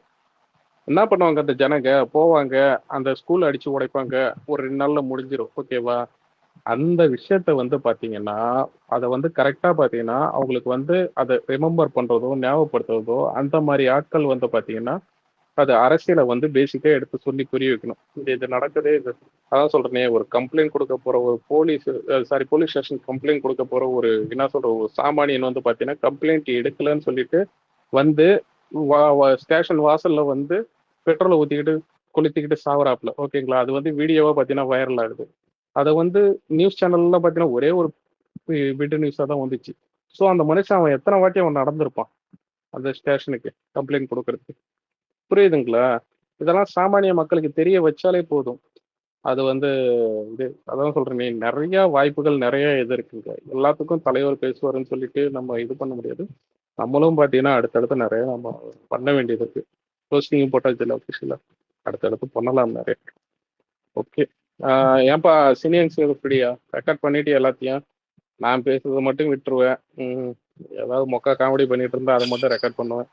என்ன பண்ணுவாங்க அந்த ஜனங்க போவாங்க, அந்த ஸ்கூல் அடிச்சு உடைப்பாங்க, ஒரு 2 நாள்ல முடிஞ்சிடும். ஓகேவா? அந்த விஷயத்த வந்து பாத்தீங்கன்னா அதை வந்து கரெக்டா பாத்தீங்கன்னா அவங்களுக்கு வந்து அதை ரிமெம்பர் பண்றதோ ஞாபகப்படுத்துறதோ அந்த மாதிரி ஆட்கள் வந்து பாத்தீங்கன்னா அது அரசியலை வந்து பேசிக்கா எடுத்து சொல்லி புரிய வைக்கணும். இது நடக்குதே இது. அதான் சொல்றேனே, ஒரு கம்ப்ளைண்ட் கொடுக்க போற ஒரு போலீஸ் ஸ்டேஷன் கம்ப்ளைண்ட் கொடுக்க போற ஒரு என்ன சொல்ற ஒரு சாமானியன் வந்து பாத்தீங்கன்னா கம்ப்ளைண்ட் எடுக்கலன்னு சொல்லிட்டு வந்து ஸ்டேஷன் வாசல்ல வந்து பெட்ரோலை ஊத்திக்கிட்டு கொளுத்திக்கிட்டு சாவறாப்புல. ஓகேங்களா? அது வந்து வீடியோவா பாத்தீங்கன்னா வைரல் ஆகுது. அதை வந்து நியூஸ் சேனல்லாம் பாத்தீங்கன்னா ஒரே ஒரு பிட் நியூஸா தான் வந்துச்சு. ஸோ அந்த மனுஷன் அவன் எத்தனை வாட்டி அவன் நடந்திருப்பான் அந்த ஸ்டேஷனுக்கு கம்ப்ளைண்ட் கொடுக்கறதுக்கு. புரியுதுங்களா? இதெல்லாம் சாமானிய மக்களுக்கு தெரிய வச்சாலே போதும். அது வந்து இது அதான் சொல்றேனே, நிறைய வாய்ப்புகள் நிறைய இது இருக்குங்க. எல்லாத்துக்கும் தலைவர் பேசுவாருன்னு சொல்லிட்டு நம்ம இது பண்ண முடியாது. நம்மளும் பார்த்தீங்கன்னா அடுத்தடுத்து நிறைய நம்ம பண்ண வேண்டியது இருக்கு. போஸ்டிங் போட்டாச்சு இல்லை ஆஃபீஸில், அடுத்தடுத்து பண்ணலாம் நிறைய. ஓகே. ஏன்பா சினியன்ஸ் ஃப்ரீயா ரெக்கார்ட் பண்ணிட்டு எல்லாத்தையும் நான் பேசுறதை மட்டும் விட்டுருவேன். ஏதாவது மொக்கா காமெடி பண்ணிட்டு இருந்தா அதை மட்டும் ரெக்கார்ட் பண்ணுவேன்.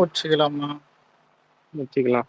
வச்சுக்கலாமா? வச்சுக்கலாம்.